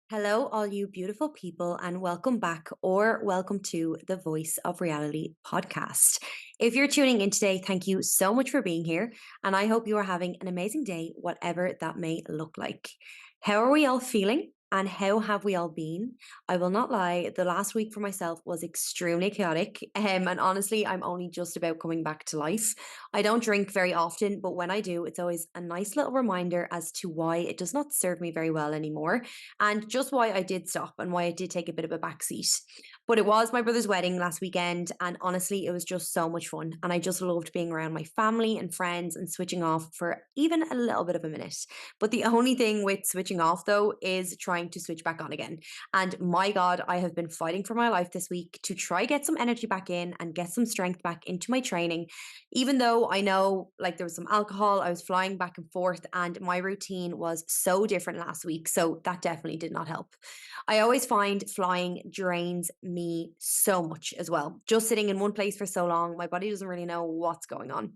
Hello, all you beautiful people, and welcome back or welcome to the Voice of Reality podcast. If you're tuning in today, thank you so much for being here, and I hope you are having an amazing day, whatever that may look like. How are we all feeling? And how have we all been? I will not lie, the last week for myself was extremely chaotic. And honestly, I'm only just about coming back to life. I don't drink very often, but when I do, it's always a nice little reminder as to why it does not serve me very well anymore and just why I did stop and why I did take a bit of a backseat. But it was my brother's wedding last weekend, and honestly, it was just so much fun. And I just loved being around my family and friends and switching off for even a little bit of a minute. But the only thing with switching off, though, is trying to switch back on again. And my God, I have been fighting for my life this week to try get some energy back in and get some strength back into my training. Even though I know like there was some alcohol, I was flying back and forth, and my routine was so different last week. So that definitely did not help. I always find flying drains me so much as well. Just sitting in one place for so long, my body doesn't really know what's going on.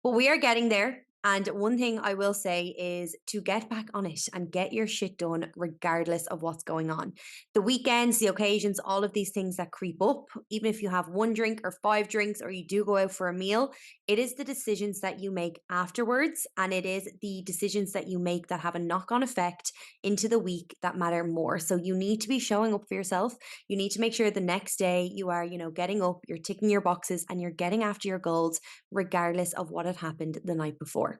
But we are getting there. And one thing I will say is to get back on it and get your shit done regardless of what's going on. The weekends, the occasions, all of these things that creep up, even if you have one drink or five drinks or you do go out for a meal, it is the decisions that you make afterwards. And it is the decisions that you make that have a knock on effect into the week that matter more. So you need to be showing up for yourself. You need to make sure the next day you are, getting up, you're ticking your boxes and you're getting after your goals regardless of what had happened the night before.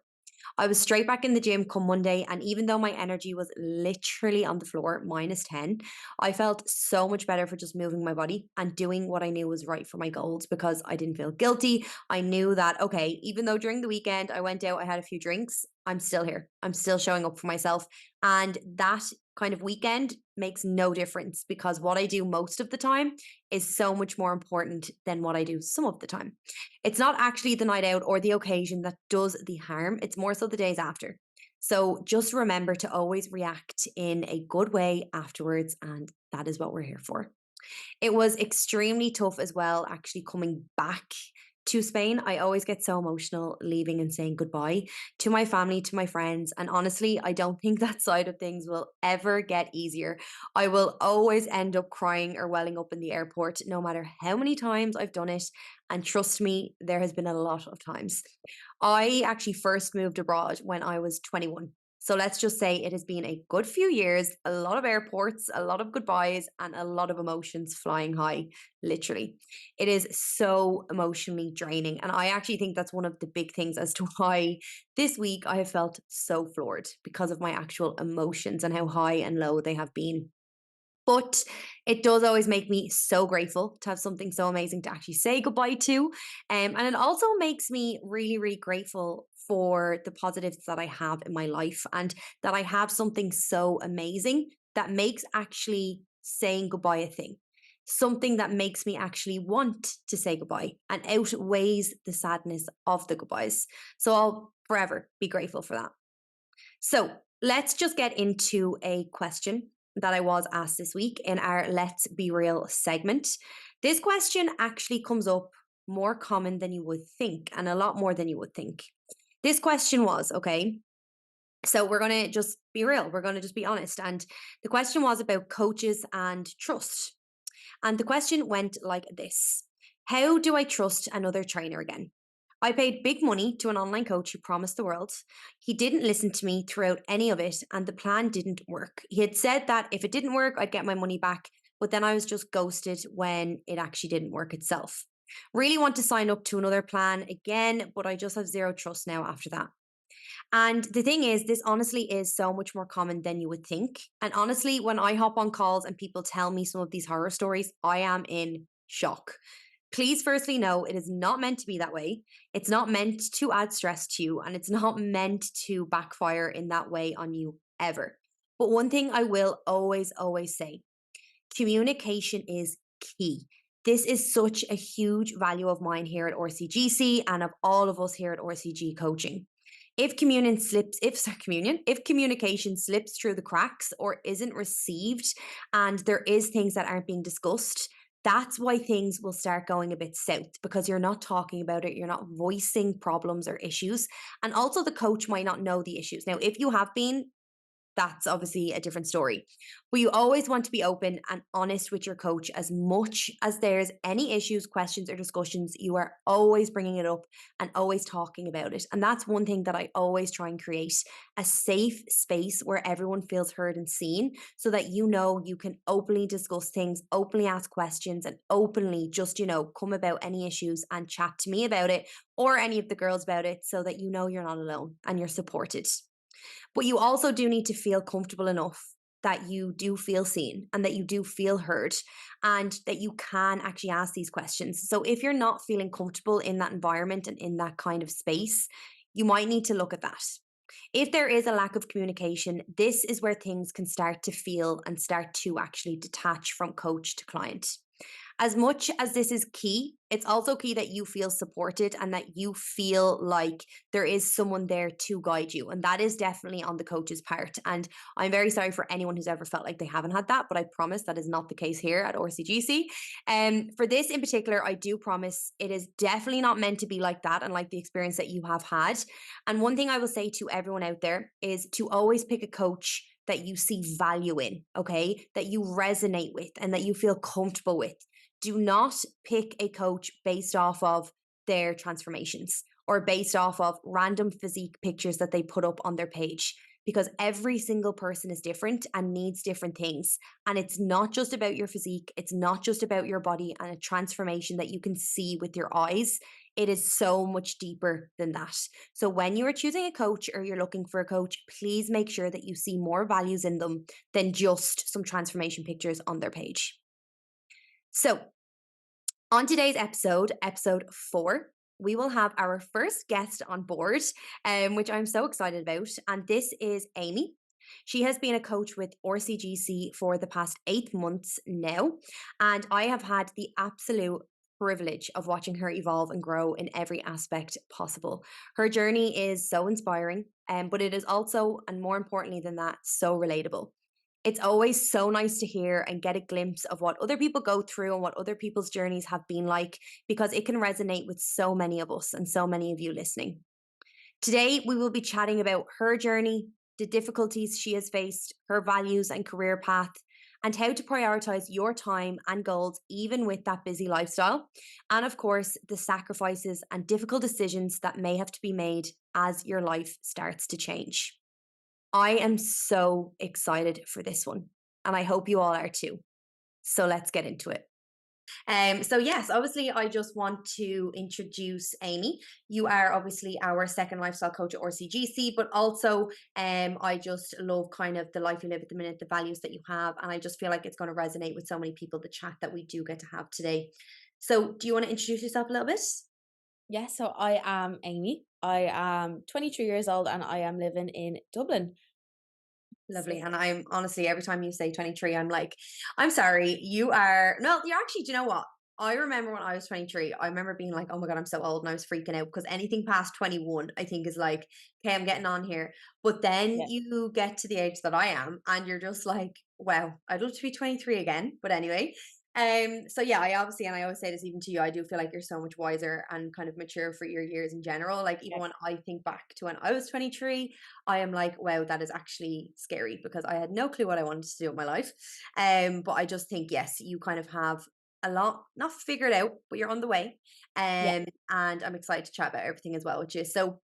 I was straight back in the gym come Monday, and even though my energy was literally on the floor, -10, I felt so much better for just moving my body and doing what I knew was right for my goals because I didn't feel guilty. I knew that, okay, even though during the weekend I went out, I had a few drinks, I'm still here. I'm still showing up for myself. And that kind of weekend makes no difference because what I do most of the time is so much more important than what I do some of the time. It's not actually the night out or the occasion that does the harm, it's more so the days after. So just remember to always react in a good way afterwards, and that is what we're here for. It was extremely tough as well, actually coming back to Spain. I always get so emotional leaving and saying goodbye to my family, to my friends. And honestly, I don't think that side of things will ever get easier. I will always end up crying or welling up in the airport, no matter how many times I've done it. And trust me, there has been a lot of times. I actually first moved abroad when I was 21. So let's just say it has been a good few years, a lot of airports, a lot of goodbyes, and a lot of emotions flying high, literally. It is so emotionally draining. And I actually think that's one of the big things as to why this week I have felt so floored because of my actual emotions and how high and low they have been. But it does always make me so grateful to have something so amazing to actually say goodbye to. And it also makes me really, really grateful for the positives that I have in my life and that I have something so amazing that makes actually saying goodbye a thing. Something that makes me actually want to say goodbye and outweighs the sadness of the goodbyes. So I'll forever be grateful for that. So let's just get into a question that I was asked this week in our Let's Be Real segment. This question actually comes up more common than you would think, and a lot more than you would think. This question was okay, so we're going to just be real, we're going to just be honest. And the question was about coaches and trust. And the question went like this: how do I trust another trainer again? I paid big money to an online coach who promised the world. He didn't listen to me throughout any of it, and the plan didn't work. He had said that if it didn't work, I'd get my money back, but then I was just ghosted when it actually didn't work itself. Really want to sign up to another plan again, but I just have zero trust now after that. And the thing is, this honestly is so much more common than you would think. And honestly, when I hop on calls and people tell me some of these horror stories, I am in shock. Please, firstly, know it is not meant to be that way. It's not meant to add stress to you, and it's not meant to backfire in that way on you ever. But one thing I will always, always say: communication is key. This is such a huge value of mine here at RCGC and of all of us here at RCG coaching. If communication slips through the cracks or isn't received, and there is things that aren't being discussed, that's why things will start going a bit south because you're not talking about it, you're not voicing problems or issues, and also the coach might not know the issues. Now, if you have been, that's obviously a different story. But you always want to be open and honest with your coach as much as there's any issues, questions, or discussions. You are always bringing it up and always talking about it. And that's one thing that I always try and create, a safe space where everyone feels heard and seen so that you know you can openly discuss things, openly ask questions, and openly just, come about any issues and chat to me about it or any of the girls about it so that you know you're not alone and you're supported. But you also do need to feel comfortable enough that you do feel seen and that you do feel heard and that you can actually ask these questions. So if you're not feeling comfortable in that environment and in that kind of space, you might need to look at that. If there is a lack of communication, this is where things can start to feel and start to actually detach from coach to client. As much as this is key, it's also key that you feel supported and that you feel like there is someone there to guide you. And that is definitely on the coach's part. And I'm very sorry for anyone who's ever felt like they haven't had that, but I promise that is not the case here at RCGC. For this in particular, I do promise it is definitely not meant to be like that and like the experience that you have had. And one thing I will say to everyone out there is to always pick a coach that you see value in, okay, that you resonate with and that you feel comfortable with. Do not pick a coach based off of their transformations or based off of random physique pictures that they put up on their page because every single person is different and needs different things. And it's not just about your physique, it's not just about your body and a transformation that you can see with your eyes. It is so much deeper than that. So, when you are choosing a coach or you're looking for a coach, please make sure that you see more values in them than just some transformation pictures on their page. So, on today's episode, episode 4, we will have our first guest on board, which I'm so excited about. And this is Amy. She has been a coach with RCGC for the past 8 months now. And I have had the absolute privilege of watching her evolve and grow in every aspect possible. Her journey is so inspiring, but it is also, and more importantly than that, so relatable. It's always so nice to hear and get a glimpse of what other people go through and what other people's journeys have been like, because it can resonate with so many of us and so many of you listening. Today, we will be chatting about her journey, the difficulties she has faced, her values and career path, and how to prioritize your time and goals, even with that busy lifestyle. And of course, the sacrifices and difficult decisions that may have to be made as your life starts to change. I am so excited for this one, and I hope you all are too. So let's get into it. So yes, obviously, I just want to introduce Amy. You are obviously our second lifestyle coach at RCGC, but also, I just love kind of the life you live at the minute, the values that you have, and I just feel like it's going to resonate with so many people. The chat that we do get to have today. So, do you want to introduce yourself a little bit? Yeah, so I am Amy. I am 23 years old and I am living in Dublin. Lovely. So And I'm honestly, every time you say 23, I'm like, I'm sorry, you are, no, you're actually, do you know what? I remember when I was 23, I remember being like, oh my God, I'm so old. And I was freaking out because anything past 21, I think is like, okay, I'm getting on here. But then yeah, you get to the age that I am and you're just like, wow, I'd love to be 23 again. But anyway, so yeah, I obviously, and I always say this even to you, I do feel like you're so much wiser and kind of mature for your years in general. Like even yeah, when I think back to when I was 23, I am like, wow, that is actually scary because I had no clue what I wanted to do with my life. But I just think, yes, you kind of have a lot not figured out, but you're on the way. yeah. And I'm excited to chat about everything as well, which is so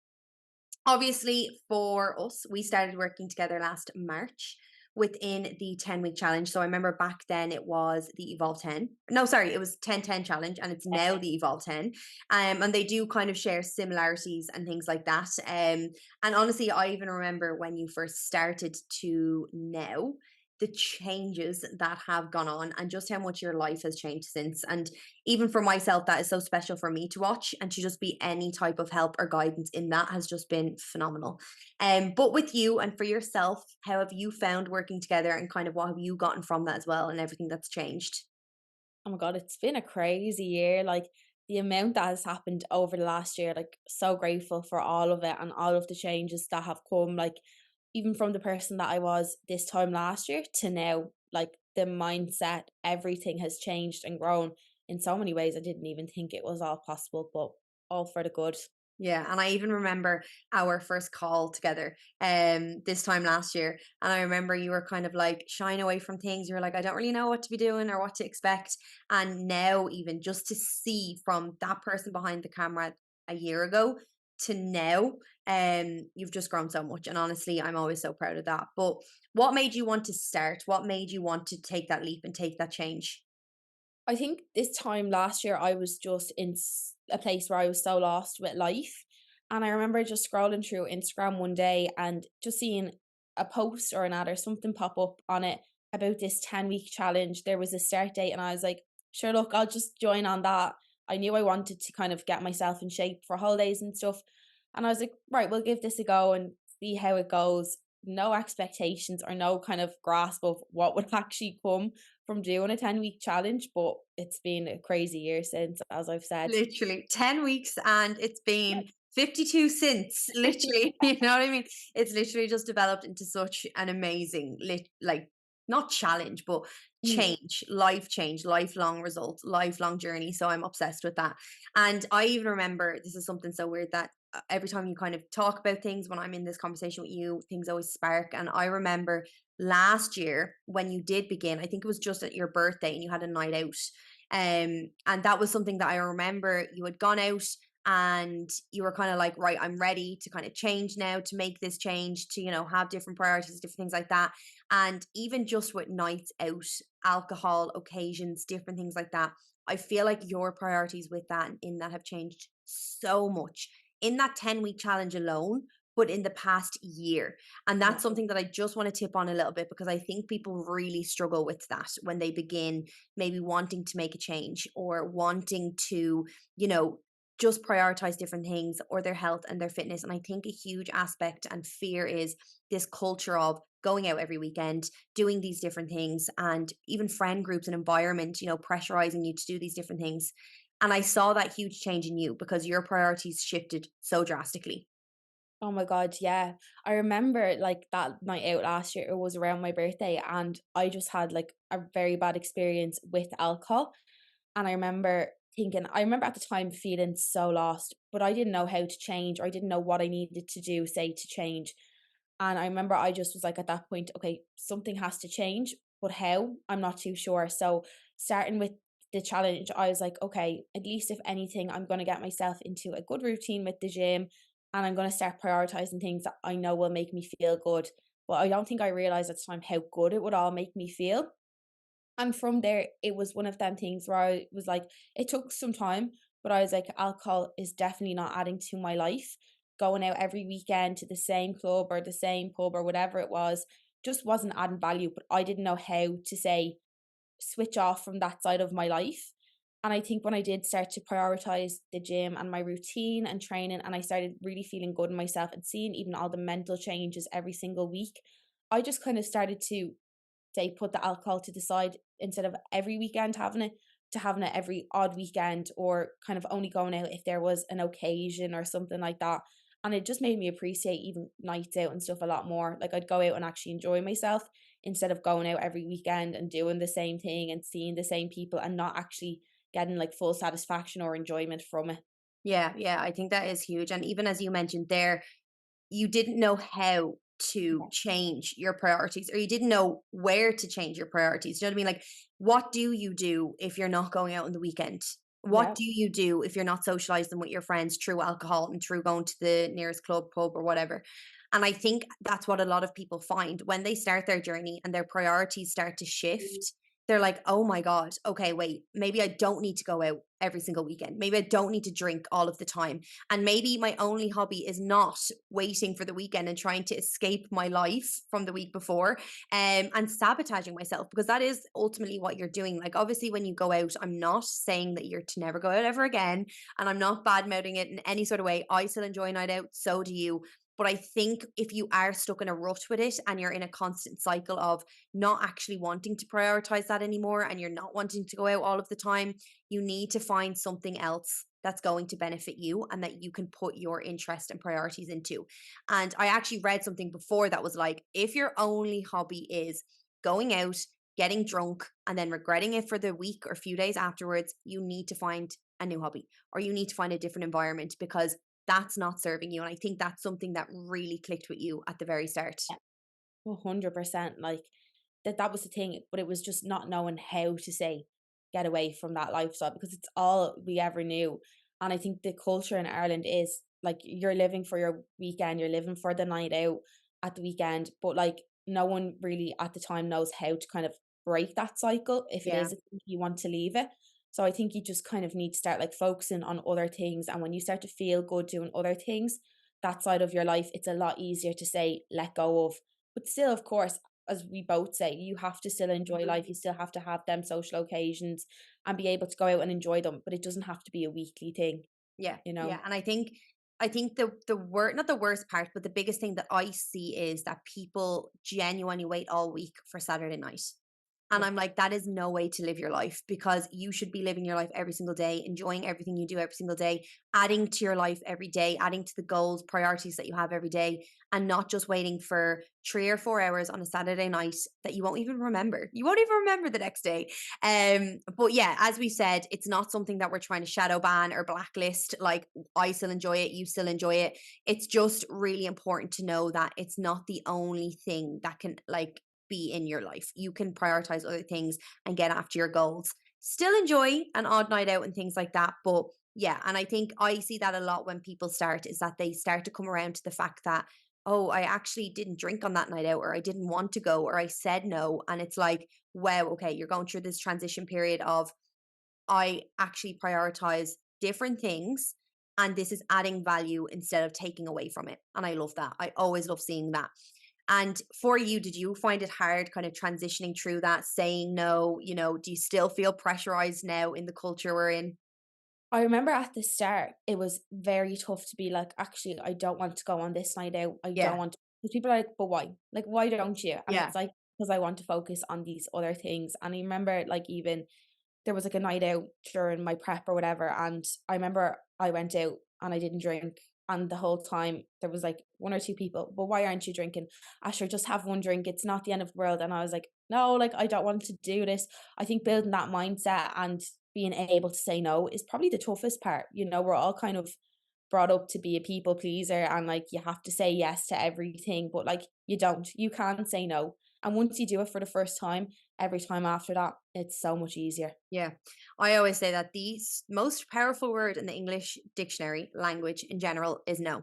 obviously for us, we started working together last March within the 10-week challenge. So I remember back then it was the Evolve 10. No, sorry, it was 10-10 challenge and it's now the Evolve 10. And they do kind of share similarities and things like that. And honestly, I even remember when you first started to now the changes that have gone on and just how much your life has changed since. And even for myself, that is so special for me to watch and to just be any type of help or guidance in that has just been phenomenal. But with you and for yourself, how have you found working together and kind of what have you gotten from that as well and everything that's changed? Oh my God, it's been a crazy year. Like the amount that has happened over the last year, like so grateful for all of it and all of the changes that have come. Like even from the person that I was this time last year to now, like the mindset, everything has changed and grown in so many ways. I didn't even think it was all possible, but all for the good. Yeah, and I even remember our first call together this time last year. And I remember you were kind of like shying away from things. You were like, I don't really know what to be doing or what to expect. And now, even just to see from that person behind the camera a year ago to now, you've just grown so much. And honestly, I'm always so proud of that. But what made you want to start? What made you want to take that leap and take that change? I think this time last year, I was just in a place where I was so lost with life. And I remember just scrolling through Instagram one day and just seeing a post or an ad or something pop up on it about this 10-week challenge. There was a start date, and I was like, sure, look, I'll just join on that. I knew I wanted to kind of get myself in shape for holidays and stuff. And I was like, right, we'll give this a go and see how it goes. No expectations or no kind of grasp of what would actually come from doing a 10-week challenge, but it's been a crazy year since, as I've said. Literally 10 weeks and it's Yeah. been 52 since, literally. You know what I mean? It's literally just developed into such an amazing, like, not challenge, but Mm. change, lifelong result, lifelong journey. So I'm obsessed with that. And I even remember this is something so weird that every time you kind of talk about things, when I'm in this conversation with you, things always spark. And I remember last year when you did begin, I think it was just at your birthday and you had a night out. And that was something that I remember you had gone out and you were kind of like, right, I'm ready to kind of change now, to make this change, to, have different priorities, different things like that. And even just with nights out, alcohol, occasions, different things like that, I feel like your priorities with that and in that have changed so much in that 10-week challenge alone, but in the past year. And Yeah. that's something that I just want to tip on a little bit because I think people really struggle with that when they begin maybe wanting to make a change or wanting to, you know, just prioritize different things or their health and their fitness. And I think a huge aspect and fear is this culture of going out every weekend, doing these different things, and even friend groups and environment, pressurizing you to do these different things. And I saw that huge change in you because your priorities shifted so drastically. Oh my God, yeah. I remember like that night out last year, it was around my birthday, and I just had like a very bad experience with alcohol. And I remember at the time feeling so lost, but I didn't know how to change, or I didn't know what I needed to do, say, to change. And I remember I just was like at that point, okay, something has to change, but how? I'm not too sure. So starting with the challenge, I was like, okay, at least if anything, I'm going to get myself into a good routine with the gym, and I'm going to start prioritizing things that I know will make me feel good. But I don't think I realized at the time how good it would all make me feel. And from there, it was one of them things where I was like, it took some time, but I was like, alcohol is definitely not adding to my life. Going out every weekend to the same club or the same pub or whatever it was just wasn't adding value. But I didn't know how to say switch off from that side of my life. And I think when I did start to prioritize the gym and my routine and training, and I started really feeling good in myself and seeing even all the mental changes every single week, I just kind of started to say put the alcohol to the side instead of every weekend having it, to having it every odd weekend, or kind of only going out if there was an occasion or something like that. And it just made me appreciate even nights out and stuff a lot more. Like I'd go out and actually enjoy myself instead of going out every weekend and doing the same thing and seeing the same people and not actually getting like full satisfaction or enjoyment from it. Yeah, yeah, I think that is huge. And even as you mentioned there, you didn't know how to Yeah. change your priorities or you didn't know where to change your priorities. You know what I mean? Like, what do you do if you're not going out on the weekend? What Yeah. do you do if you're not socializing with your friends through alcohol and through going to the nearest club, pub, or whatever? And I think that's what a lot of people find when they start their journey and their priorities start to shift. They're like, oh my God, okay, wait, maybe I don't need to go out every single weekend. Maybe I don't need to drink all of the time. And maybe my only hobby is not waiting for the weekend and trying to escape my life from the week before and sabotaging myself because that is ultimately what you're doing. Like, obviously, when you go out, I'm not saying that you're to never go out ever again. And I'm not bad mouthing it in any sort of way. I still enjoy a night out. So do you. But I think if you are stuck in a rut with it and you're in a constant cycle of not actually wanting to prioritize that anymore and you're not wanting to go out all of the time, you need to find something else that's going to benefit you and that you can put your interest and priorities into. And I actually read something before that was like, if your only hobby is going out, getting drunk, and then regretting it for the week or few days afterwards, you need to find a new hobby or you need to find a different environment because that's not serving you. And I think that's something that really clicked with you at the very start. 100%, like, that was the thing, but it was just not knowing how to say, "Get away from that lifestyle," because it's all we ever knew, and I think the culture in Ireland is, like, you're living for your weekend, you're living for the night out at the weekend, but, like, no one really at the time knows how to kind of break that cycle if it Yeah. is you want to leave it. So I think you just kind of need to start, like, focusing on other things, and when you start to feel good doing other things, that side of your life, it's a lot easier to say, "Let go of." But still, of course, as we both say, you have to still enjoy Mhm. life. You still have to have them social occasions and be able to go out and enjoy them, but it doesn't have to be a weekly thing, Yeah, you yeah, know? and I think the word not the worst part, but the biggest thing that I see is that people genuinely wait all week for Saturday night. And Yeah. I'm like, that is no way to live your life, because you should be living your life every single day, enjoying everything you do every single day, adding to your life every day, adding to the goals, priorities that you have every day, and not just waiting for 3 or 4 hours on a Saturday night that you won't even remember. You won't even remember the next day. But yeah, as we said, it's not something that we're trying to shadow ban or blacklist. Like, I still enjoy it, you still enjoy it. It's just really important to know that it's not the only thing that can like be in your life. You can prioritize other things and get after your goals. Still enjoy an odd night out and things like that, but yeah, and I think I see that a lot when people start, is that they start to come around to the fact that, oh, I actually didn't drink on that night out, or I didn't want to go, or I said no. And it's like, wow, okay, you're going through this transition period of, I actually prioritize different things, and this is adding value instead of taking away from it. And I love that. I always love seeing that. And for you, did you find it hard kind of transitioning through that, saying no? Do you still feel pressurized now in the culture we're in? I remember at the start, it was very tough to be like, "Actually, I don't want to go on this night out. I don't Yeah. want to." Because people are like, "But why? Like, why don't you?" And Yeah. it's like, "Because I want to focus on these other things." And I remember, like, even there was, like, a night out during my prep or whatever, and I remember I went out and I didn't drink, and the whole time there was, like, 1 or 2 people, "But why aren't you drinking?" "Sure, just have 1 drink, it's not the end of the world." And I was like, "No, like, I don't want to do this." I think building that mindset and being able to say no is probably the toughest part, we're all kind of brought up to be a people pleaser and, like, you have to say yes to everything, but, like, you can say no, and once you do it for the first time, every time after that, it's so much easier. Yeah. I always say that the most powerful word in the English dictionary language in general is no.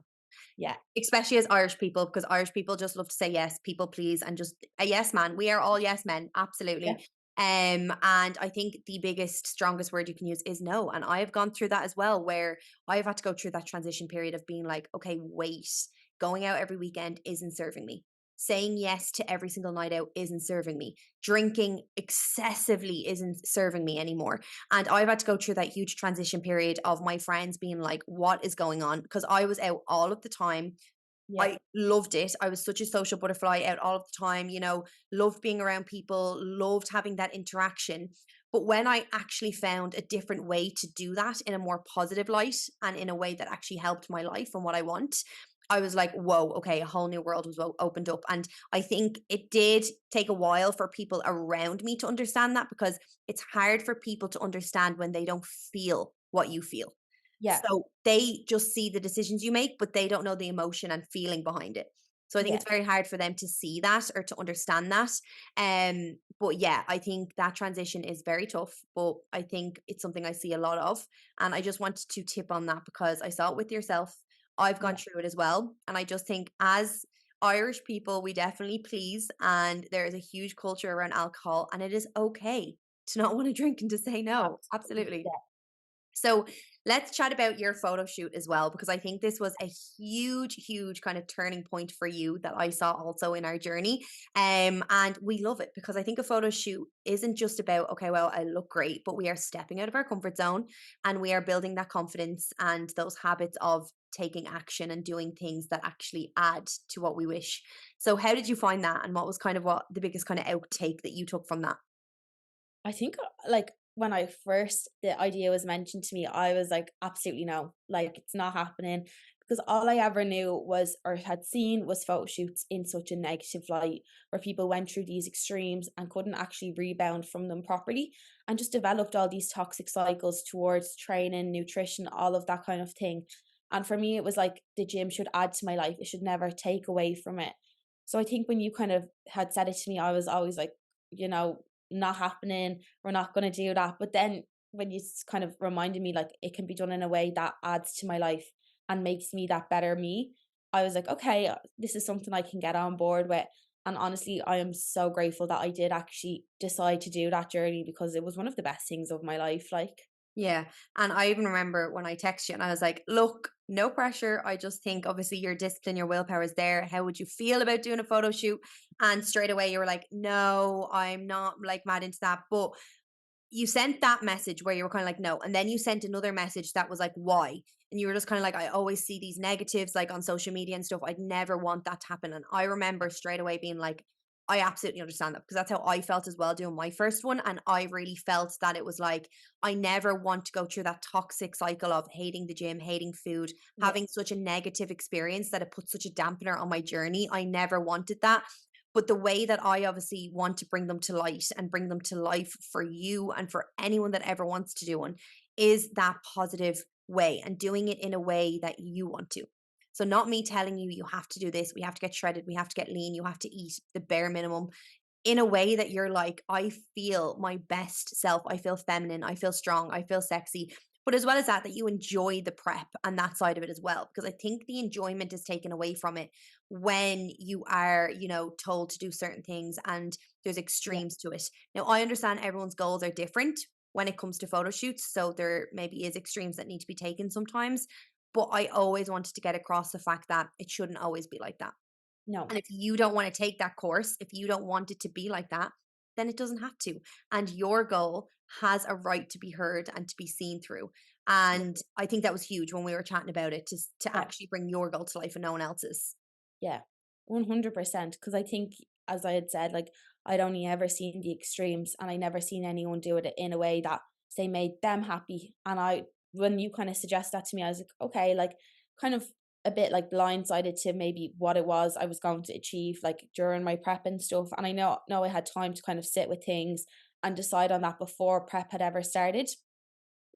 Yeah, Especially as Irish people, because Irish people just love to say yes, people please, and just a yes man. We are all yes men, yeah, absolutely. And I think the biggest, strongest word you can use is no. And I've gone through that as well, where I've had to go through that transition period of being like, okay, wait, going out every weekend isn't serving me. Saying yes to every single night out isn't serving me. Drinking excessively isn't serving me anymore. And I've had to go through that huge transition period of my friends being like, what is going on? Because I was out all of the time. yeah, I loved it. I was such a social butterfly, out all of the time, loved being around people, loved having that interaction. But when I actually found a different way to do that in a more positive light, and in a way that actually helped my life and what I want, I was like, whoa, okay, a whole new world was opened up. And I think it did take a while for people around me to understand that, because it's hard for people to understand when they don't feel what you feel. yeah, So they just see the decisions you make, but they don't know the emotion and feeling behind it. So I think yeah, it's very hard for them to see that or to understand that. But yeah, I think that transition is very tough, but I think it's something I see a lot of. And I just wanted to tip on that because I saw it with yourself. I've gone yeah, through it as well. And I just think, as Irish people, we definitely please. And there is a huge culture around alcohol, and it is okay to not want to drink and to say no. absolutely, Absolutely. yeah. So let's chat about your photo shoot as well, because I think this was a huge, huge kind of turning point for you that I saw also in our journey. And we love it because I think a photo shoot isn't just about, okay, well, I look great, but we are stepping out of our comfort zone, and we are building that confidence and those habits of taking action and doing things that actually add to what we wish. So how did you find that? And what was kind of what the biggest kind of outtake that you took from that? I think, like, when the idea was mentioned to me, I was like, "Absolutely no, like, it's not happening," because all I ever knew was or had seen was photo shoots in such a negative light, where people went through these extremes and couldn't actually rebound from them properly, and just developed all these toxic cycles towards training, nutrition, all of that kind of thing, And for me, it was like the gym should add to my life. It should never take away from it. So I think when you kind of had said it to me, I was always like, you know, not happening. We're not going to do that. But then when you kind of reminded me, like, it can be done in a way that adds to my life and makes me that better me, I was like, okay, this is something I can get on board with. And honestly, I am so grateful that I did actually decide to do that journey because it was one of the best things of my life. Like, Yeah. And I even remember when I texted you and I was like, look, no pressure. I just think obviously your discipline, your willpower is there. How would you feel about doing a photo shoot? And straight away you were like, no, I'm not like mad into that. But you sent that message where you were kind of like, no. And then you sent another message that was like, why? And you were just kind of like, I always see these negatives like on social media and stuff. I'd never want that to happen. And I remember straight away being like, I absolutely understand that because that's how I felt as well doing my first one. And I really felt that it was like, I never want to go through that toxic cycle of hating the gym, hating food, yeah, having such a negative experience that it puts such a dampener on my journey. I never wanted that. But the way that I obviously want to bring them to light and bring them to life for you and for anyone that ever wants to do one is that positive way and doing it in a way that you want to. So, not me telling you, you have to do this, we have to get shredded, we have to get lean, you have to eat the bare minimum in a way that you're like, I feel my best self. I feel feminine. I feel strong. I feel sexy. But as well as that, that you enjoy the prep and that side of it as well. Because I think the enjoyment is taken away from it when you are, told to do certain things and there's yeah, extremes to it. Now, I understand everyone's goals are different when it comes to photo shoots. So there maybe is extremes that need to be taken sometimes. But I always wanted to get across the fact that it shouldn't always be like that. no, And if you don't want to take that course, if you don't want it to be like that, then it doesn't have to. And your goal has a right to be heard and to be seen through. yeah, And I think that was huge when we were chatting about it to yeah. actually bring your goal to life and no one else's. Yeah, 100%. Because I think, as I had said, like, I'd only ever seen the extremes and I never seen anyone do it in a way that, say, made them happy. And when you kind of suggest that to me, I was like, okay, like, kind of a bit like blindsided to maybe what it was I was going to achieve, like, during my prep and stuff. And I know I had time to kind of sit with things and decide on that before prep had ever started.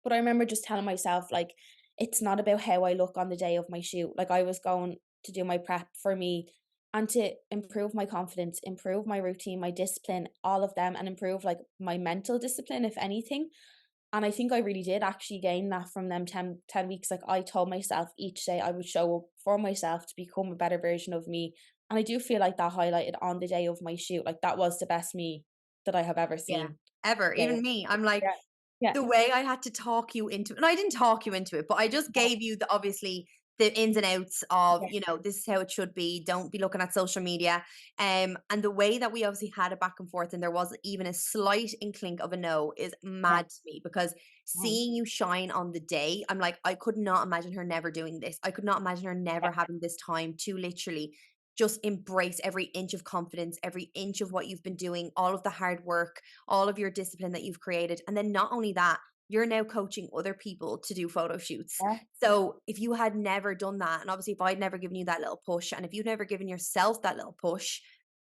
But I remember just telling myself, like, it's not about how I look on the day of my shoot. Like, I was going to do my prep for me and to improve my confidence, improve my routine, my discipline, all of them, and improve like my mental discipline, if anything. And I think I really did actually gain that from them ten weeks. Like, I told myself each day I would show up for myself to become a better version of me. And I do feel like that highlighted on the day of my shoot. Like, that was the best me that I have ever Yeah. seen. Ever. Yeah. Even me. I'm like, Yeah. Yeah. the way I had to talk you into it, and I didn't talk you into it, but I just gave you the obviously the ins and outs of, Yeah. this is how it should be. Don't be looking at social media. And the way that we obviously had a back and forth and there wasn't even a slight inkling of a no is Yeah. mad to me because Yeah. seeing you shine on the day, I'm like, I could not imagine her never doing this. I could not imagine her never having this time to literally just embrace every inch of confidence, every inch of what you've been doing, all of the hard work, all of your discipline that you've created. And then not only that, you're now coaching other people to do photo shoots. Yeah. So if you had never done that, and obviously if I'd never given you that little push, and if you'd never given yourself that little push,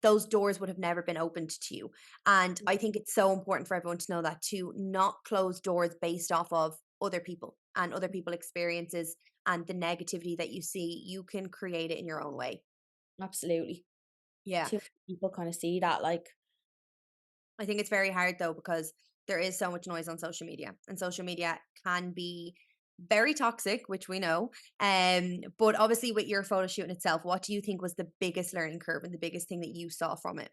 those doors would have never been opened to you. And I think it's so important for everyone to know that to not close doors based off of other people and other people experiences and the negativity that you see, you can create it in your own way. Absolutely. Yeah. Too many people kinda see that, like, I think it's very hard though because there is so much noise on social media, and social media can be very toxic, which we know. But obviously, with your photo shoot in itself, what do you think was the biggest learning curve and the biggest thing that you saw from it?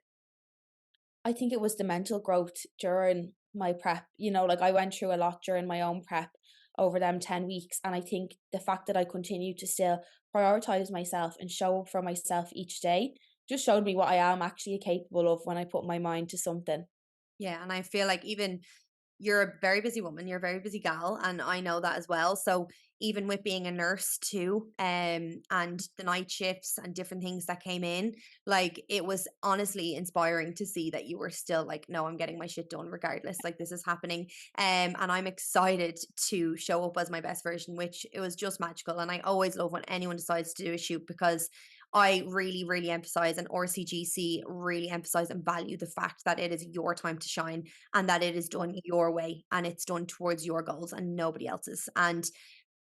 I think it was the mental growth during my prep. Like, I went through a lot during my own prep over them 10 weeks, and I think the fact that I continued to still prioritize myself and show up for myself each day just showed me what I am actually capable of when I put my mind to something. Yeah, and I feel like even you're a very busy woman, you're a very busy gal, and I know that as well. So even with being a nurse too, and the night shifts and different things that came in, like it was honestly inspiring to see that you were still like, no, I'm getting my shit done regardless. Like this is happening. And I'm excited to show up as my best version, which it was just magical. And I always love when anyone decides to do a shoot because I really, really emphasize and RCGC really emphasize and value the fact that it is your time to shine and that it is done your way and it's done towards your goals and nobody else's. And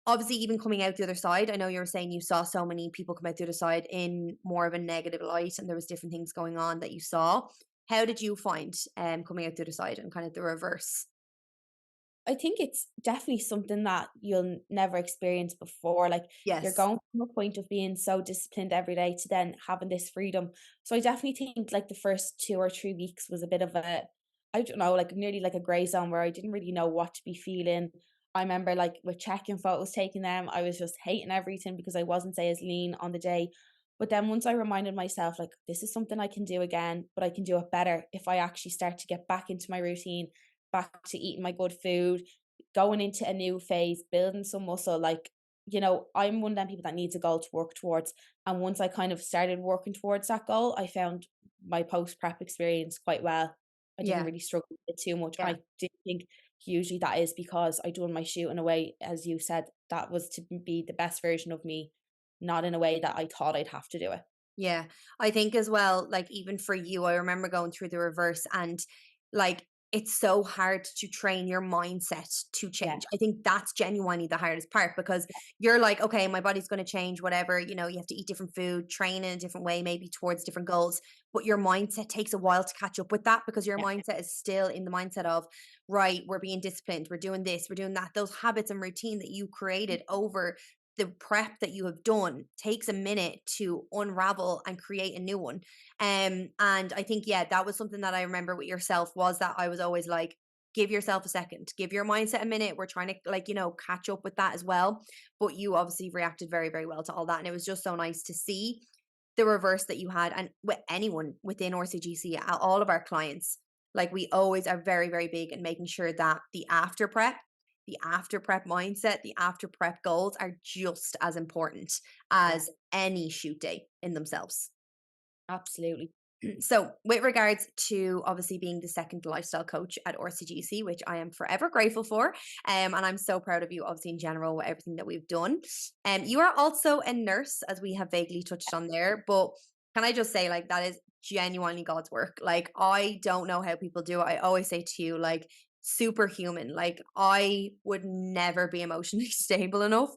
obviously even coming out the other side, I know you were saying you saw so many people come out the other side in more of a negative light and there was different things going on that you saw. How did you find coming out the other side and kind of the reverse? I think it's definitely something that you'll never experience before. Like you're Yes. going from a point of being so disciplined every day to then having this freedom. So I definitely think like the first 2 or 3 weeks was a bit of a, I don't know, like nearly like a gray zone where I didn't really know what to be feeling. I remember like with checking photos, taking them, I was just hating everything because I wasn't say as lean on the day. But then once I reminded myself, like, this is something I can do again, but I can do it better if I actually start to get back into my routine, back to eating my good food, going into a new phase, building some muscle. Like, I'm one of them people that needs a goal to work towards. And once I kind of started working towards that goal, I found my post prep experience quite well. I didn't Yeah. really struggle with it too much. And Yeah. I do think hugely that is because I done my shoot in a way, as you said, that was to be the best version of me, not in a way that I thought I'd have to do it. Yeah. I think as well, like even for you, I remember going through the reverse and like it's so hard to train your mindset to Yeah. change. I think that's genuinely the hardest part because you're like, okay, my body's going to change, whatever, you have to eat different food, train in a different way, maybe towards different goals. But your mindset takes a while to catch up with that because your Yeah. mindset is still in the mindset of, right, we're being disciplined, we're doing this, we're doing that. Those habits and routine that you created over the prep that you have done takes a minute to unravel and create a new one. And I think, yeah, that was something that I remember with yourself was that I was always like, give yourself a second, give your mindset a minute. We're trying to like, catch up with that as well. But you obviously reacted very, very well to all that. And it was just so nice to see the reverse that you had. And with anyone within RCGC, all of our clients, like we always are very, very big in making sure that the after prep mindset, the after prep goals are just as important Yeah. as any shoot day in themselves. Absolutely. So, with regards to obviously being the second lifestyle coach at RCGC, which I am forever grateful for, and I'm so proud of you, obviously in general, with everything that we've done. You are also a nurse, as we have vaguely touched on there, but can I just say, like, that is genuinely God's work. Like, I don't know how people do it. I always say to you, like, superhuman. Like, I would never be emotionally stable enough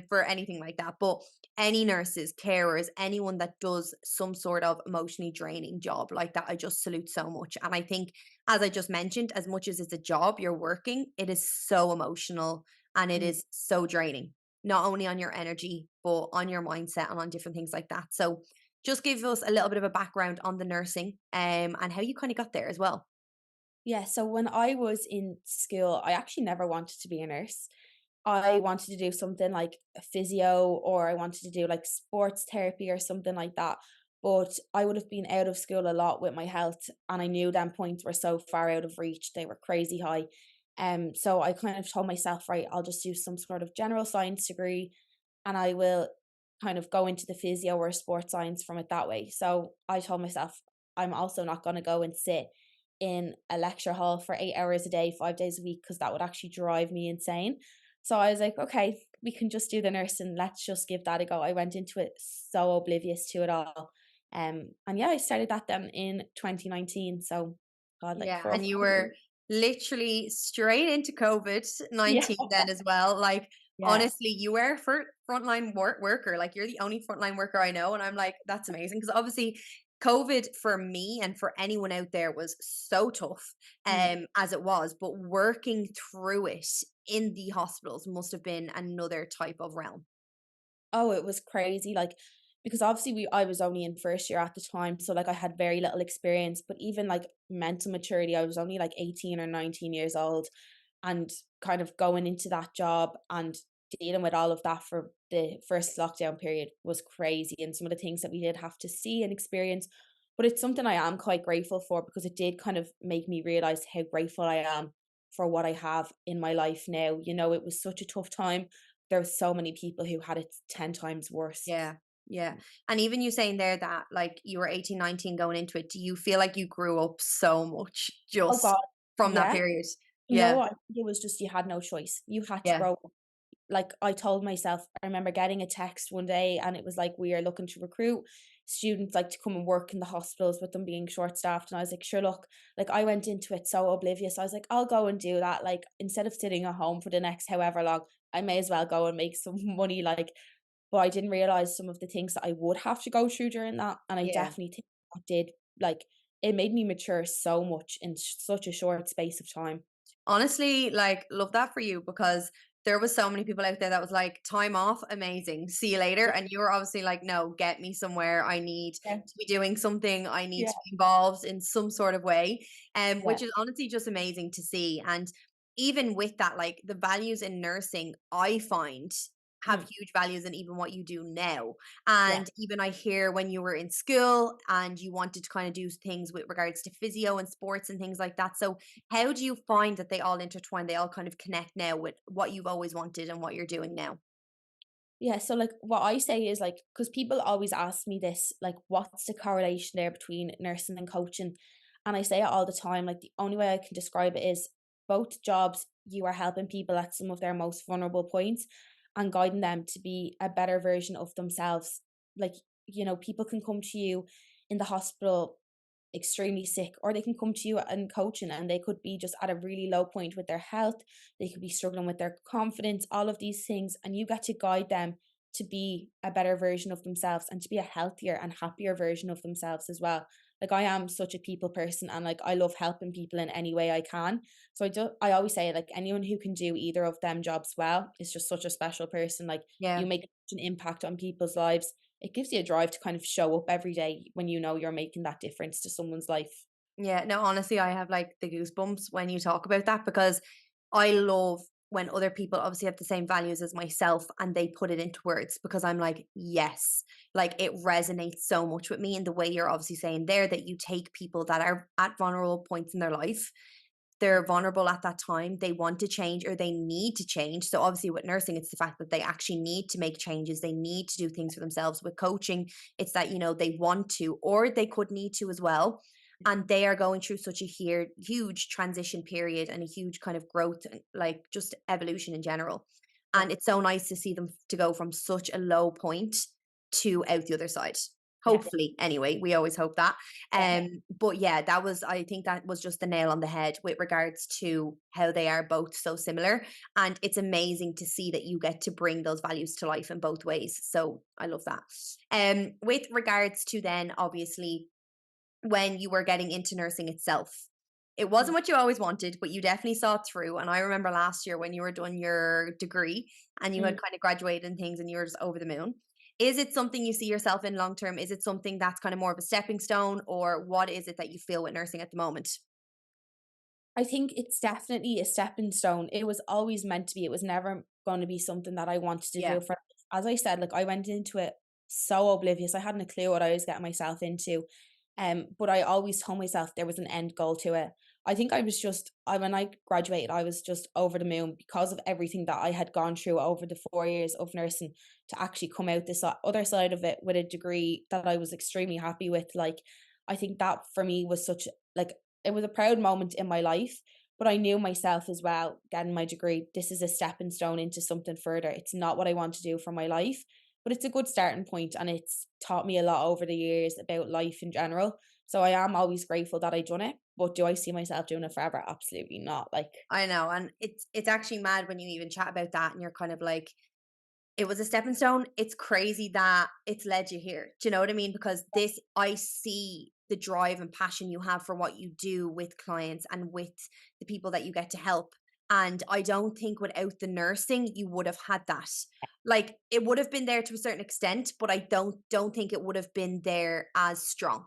for anything like that. But any nurses, carers, anyone that does some sort of emotionally draining job like that, I just salute so much. And I think, as I just mentioned, as much as it's a job you're working, it is so emotional and it Mm. is so draining, not only on your energy, but on your mindset and on different things like that. So, just give us a little bit of a background on the nursing and how you kind of got there as well. Yeah, so when I was in school, I actually never wanted to be a nurse. I wanted to do something like a physio or I wanted to do like sports therapy or something like that. But I would have been out of school a lot with my health and I knew them points were so far out of reach. They were crazy high. So I kind of told myself, right, I'll just do some sort of general science degree and I will kind of go into the physio or sports science from it that way. So I told myself, I'm also not going to go and sit in a lecture hall for 8 hours a day, 5 days a week, because that would actually drive me insane. So I was like, okay, we can just do the nursing. Let's just give that a go. I went into it so oblivious to it all. And yeah, I started that then in 2019. So God, like Yeah, four or and you five were years. literally straight into Yeah. COVID-19 then as well. Like, Yeah. honestly, you were a frontline worker. Like, you're the only frontline worker I know. And I'm like, that's amazing. Because obviously, COVID for me and for anyone out there was so tough Mm. as it was. But working through it in the hospitals must have been another type of realm. Oh, it was crazy, like, because obviously I was only in first year at the time, so, like, I had very little experience, but even, like, mental maturity, I was only, like, 18 or 19 years old, and kind of going into that job and dealing with all of that for the first lockdown period was crazy, and some of the things that we did have to see and experience, but it's something I am quite grateful for because it did kind of make me realize how grateful I am for what I have in my life now. It was such a tough time. There's so many people who had it 10 times worse. Yeah. Yeah. And even you saying there that like you were 18, 19 going into it, do you feel like you grew up so much Oh god, just from that yeah. period? No, Yeah. I think it was just you had no choice. You had to Yeah. grow up. Like, I told myself I remember getting a text one day and it was like, "We are looking to recruit students, like, to come and work in the hospitals with them being short-staffed," and I was like, "Sure, look," like, I went into it so oblivious. I was like, "I'll go and do that," like, instead of sitting at home for the next however long, I may as well go and make some money, like, but I didn't realize some of the things that I would have to go through during that, and I Yeah. definitely think that did, like, it made me mature so much in such a short space of time. Honestly, like, love that for you because there was so many people out there that was like, time off, amazing. See you later. Yeah, And you were obviously like, no, get me somewhere. I need yeah, to be doing something. I need yeah, to be involved in some sort of way. yeah, Which is honestly just amazing to see. And even with that, like the values in nursing, I find have mhm, huge values in even what you do now. yeah. And even I hear when you were in school and you wanted to kind of do things with regards to physio and sports and things like that. So how do you find that they all intertwine? They all kind of connect now with what you've always wanted and what you're doing now? Yeah, so, like, what I say is, like, because people always ask me this, like, "What's the correlation there between nursing and coaching?" And I say it all the time, like, the only way I can describe it is both jobs, you are helping people at some of their most vulnerable points and guiding them to be a better version of themselves. Like, people can come to you in the hospital extremely sick, or they can come to you and coaching and they could be just at a really low point with their health, they could be struggling with their confidence, all of these things, and you get to guide them to be a better version of themselves and to be a healthier and happier version of themselves as well. Like, I am such a people person, and like, I love helping people in any way I can. So I always say, like, anyone who can do either of them jobs well is just such a special person. Like, you Yeah. make such an impact on people's lives, it gives you a drive to kind of show up every day when you know you're making that difference to someone's life. Yeah. No, honestly, I have like the goosebumps when you talk about that because I love when other people obviously have the same values as myself and they put it into words because I'm like, yes, like it resonates so much with me in the way you're obviously saying there that you take people that are at vulnerable points in their life. They're vulnerable at that time. They want to change or they need to change. So, obviously, with nursing, it's the fact that they actually need to make changes. They need to do things for themselves. With coaching, it's that, they want to, or they could need to as well. And they are going through such a huge transition period and a huge kind of growth, and like just evolution in general. Yeah, And it's so nice to see them to go from such a low point to out the other side. yeah, Hopefully, anyway, we always hope that. yeah, But yeah, I think that was just the nail on the head with regards to how they are both so similar. And it's amazing to see that you get to bring those values to life in both ways. So I love that. With regards to then obviously when you were getting into nursing itself, it mm, wasn't what you always wanted, but you definitely saw it through. And I remember last year when you were done your degree and you had mm. kind of graduated and things and you were just over the moon. Is it something you see yourself in long term? Is it something that's kind of more of a stepping stone, or what is it that you feel with nursing at the moment? I think it's definitely a stepping stone. It was always meant to be. It was never going to be something that I wanted to Yeah. do for, as I said, like, I went into it so oblivious. I hadn't a clue what I was getting myself into. But I always told myself there was an end goal to it. I think I was just when I graduated, I was just over the moon because of everything that I had gone through over the 4 years of nursing to actually come out this other side of it with a degree that I was extremely happy with. Like, I think that for me was such, like, it was a proud moment in my life, but I knew myself as well, getting my degree, this is a stepping stone into something further. It's not what I want to do for my life, but it's a good starting point and it's taught me a lot over the years about life in general. So I am always grateful that I done it, but do I see myself doing it forever? Absolutely not. Like, I know. And it's actually mad when you even chat about that and you're kind of like, it was a stepping stone. It's crazy that it's led you here. Do you know what I mean? Because this, I see the drive and passion you have for what you do with clients and with the people that you get to help. And I don't think without the nursing, you would have had that. Like it would have been there to a certain extent, but I don't think it would have been there as strong.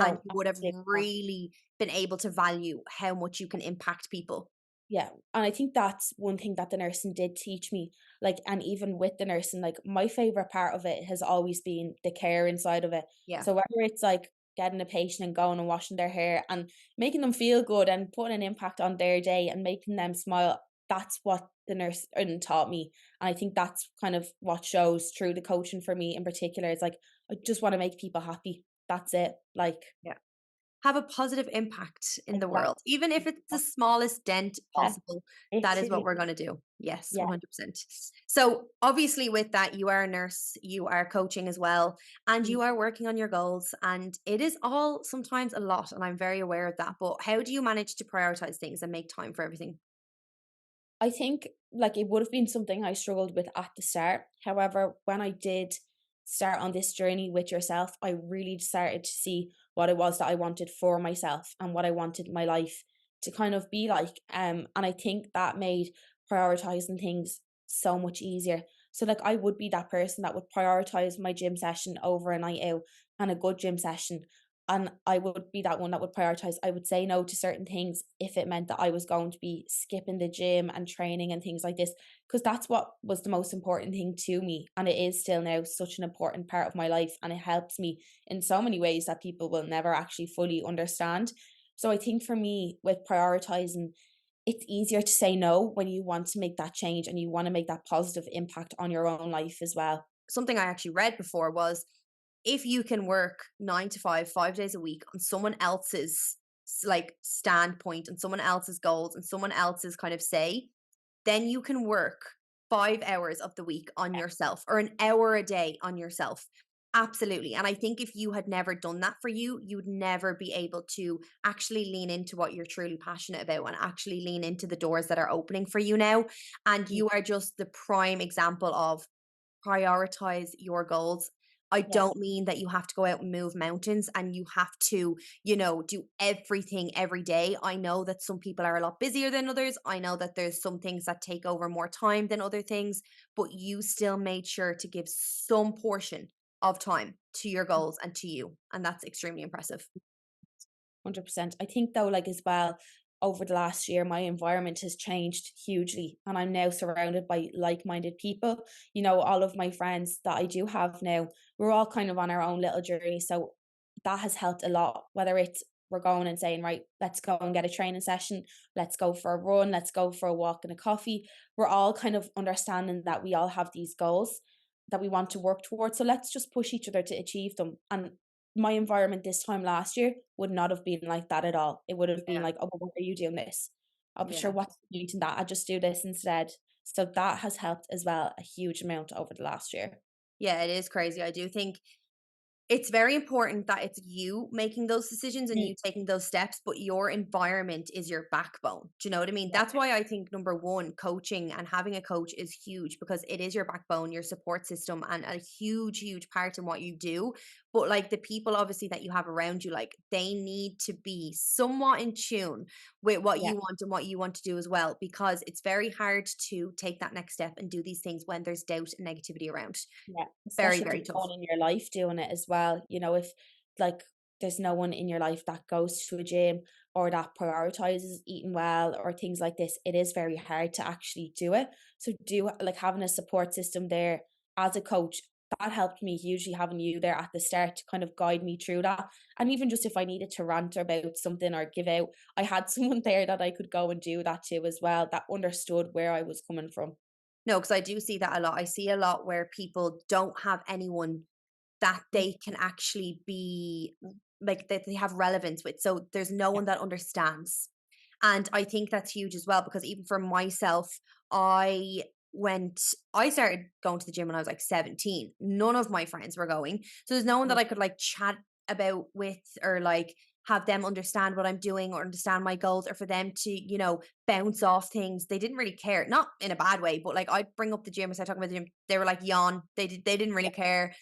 And no, you would have absolutely not. really been able to value how much you can impact people. Yeah, and I think that's one thing that the nursing did teach me, like, and even with the nursing, like, my favorite part of it has always been the care inside of it. Yeah. So whether it's, like, getting a patient and going and washing their hair and making them feel good and putting an impact on their day and making them smile, that's what the nursing taught me, and I think that's kind of what shows through the coaching for me in particular. It's like, I just wanna make people happy. That's it, like, Yeah. Have a positive impact in the world, exactly. even if it's the smallest dent Yeah, possible. That is what literally. we're going to do. Yes, Yeah. 100%. So, obviously, with that, you are a nurse, you are coaching as well, and Mm. you are working on your goals. And it is all sometimes a lot. And I'm very aware of that. But how do you manage to prioritize things and make time for everything? I think, like, it would have been something I struggled with at the start. However, when I did start on this journey with yourself, I really started to see what it was that I wanted for myself and what I wanted my life to kind of be like. And I think that made prioritizing things so much easier. So, like, I would be that person that would prioritize my gym session over a night out and a good gym session. And I would be that one that would prioritize. I would say no to certain things if it meant that I was going to be skipping the gym and training and things like this, because that's what was the most important thing to me. And it is still now such an important part of my life. And it helps me in so many ways that people will never actually fully understand. So I think for me, with prioritizing, it's easier to say no when you want to make that change and you want to make that positive impact on your own life as well. Something I actually read before was if you can work 9 to 5, 5 days a week on someone else's like standpoint and someone else's goals and someone else's kind of say, then you can work 5 hours of the week on yourself or an hour a day on yourself. Absolutely. And I think if you had never done that for you, you'd never be able to actually lean into what you're truly passionate about and actually lean into the doors that are opening for you now. And Mm. you are just the prime example of prioritize your goals. I Yeah. don't mean that you have to go out and move mountains and you have to, do everything every day. I know that some people are a lot busier than others. I know that there's some things that take over more time than other things, but you still made sure to give some portion of time to your goals and to you. And that's extremely impressive. 100%. I think though, like as well, over the last year, my environment has changed hugely and I'm now surrounded by like-minded people. All of my friends that I do have now, we're all kind of on our own little journey. So that has helped a lot, whether it's we're going and saying, right, let's go and get a training session, let's go for a run, let's go for a walk and a coffee. We're all kind of understanding that we all have these goals that we want to work towards. So let's just push each other to achieve them. And my environment this time last year would not have been like that at all. It would have been Yeah. like, "Oh, well, why are you doing this?" "Oh, but sure, Yeah. what's the point in that? I just do this instead." So that has helped as well a huge amount over the last year. Yeah, it is crazy. I do think it's very important that it's you making those decisions and Mm, you taking those steps, but your environment is your backbone. Do you know what I mean? yeah, That's why I think number one, coaching and having a coach is huge because it is your backbone, your support system, and a huge, huge part in what you do. But like the people obviously that you have around you, like they need to be somewhat in tune with what yeah. you want and what you want to do as well, because it's very hard to take that next step and do these things when there's doubt and negativity around. Yeah, Very, especially if very there's no tough. one in your life doing it as well. If like there's no one in your life that goes to a gym or that prioritizes eating well or things like this, it is very hard to actually do it. So do like having a support system there as a coach, that helped me hugely having you there at the start to kind of guide me through that. And even just if I needed to rant about something or give out, I had someone there that I could go and do that to as well that understood where I was coming from. No, because I do see that a lot. I see a lot where people don't have anyone that Mm, they can actually be like that they have relevance with. So there's no yeah, one that understands. And I think that's huge as well because even for myself, I I started going to the gym when I was like 17. None of my friends were going. So there's no one that mm, I could like chat about with or like have them understand what I'm doing or understand my goals or for them to, bounce off things. They didn't really care. Not in a bad way, but like I'd bring up the gym, I started talking about the gym. They were like yawn. They didn't really yeah, care,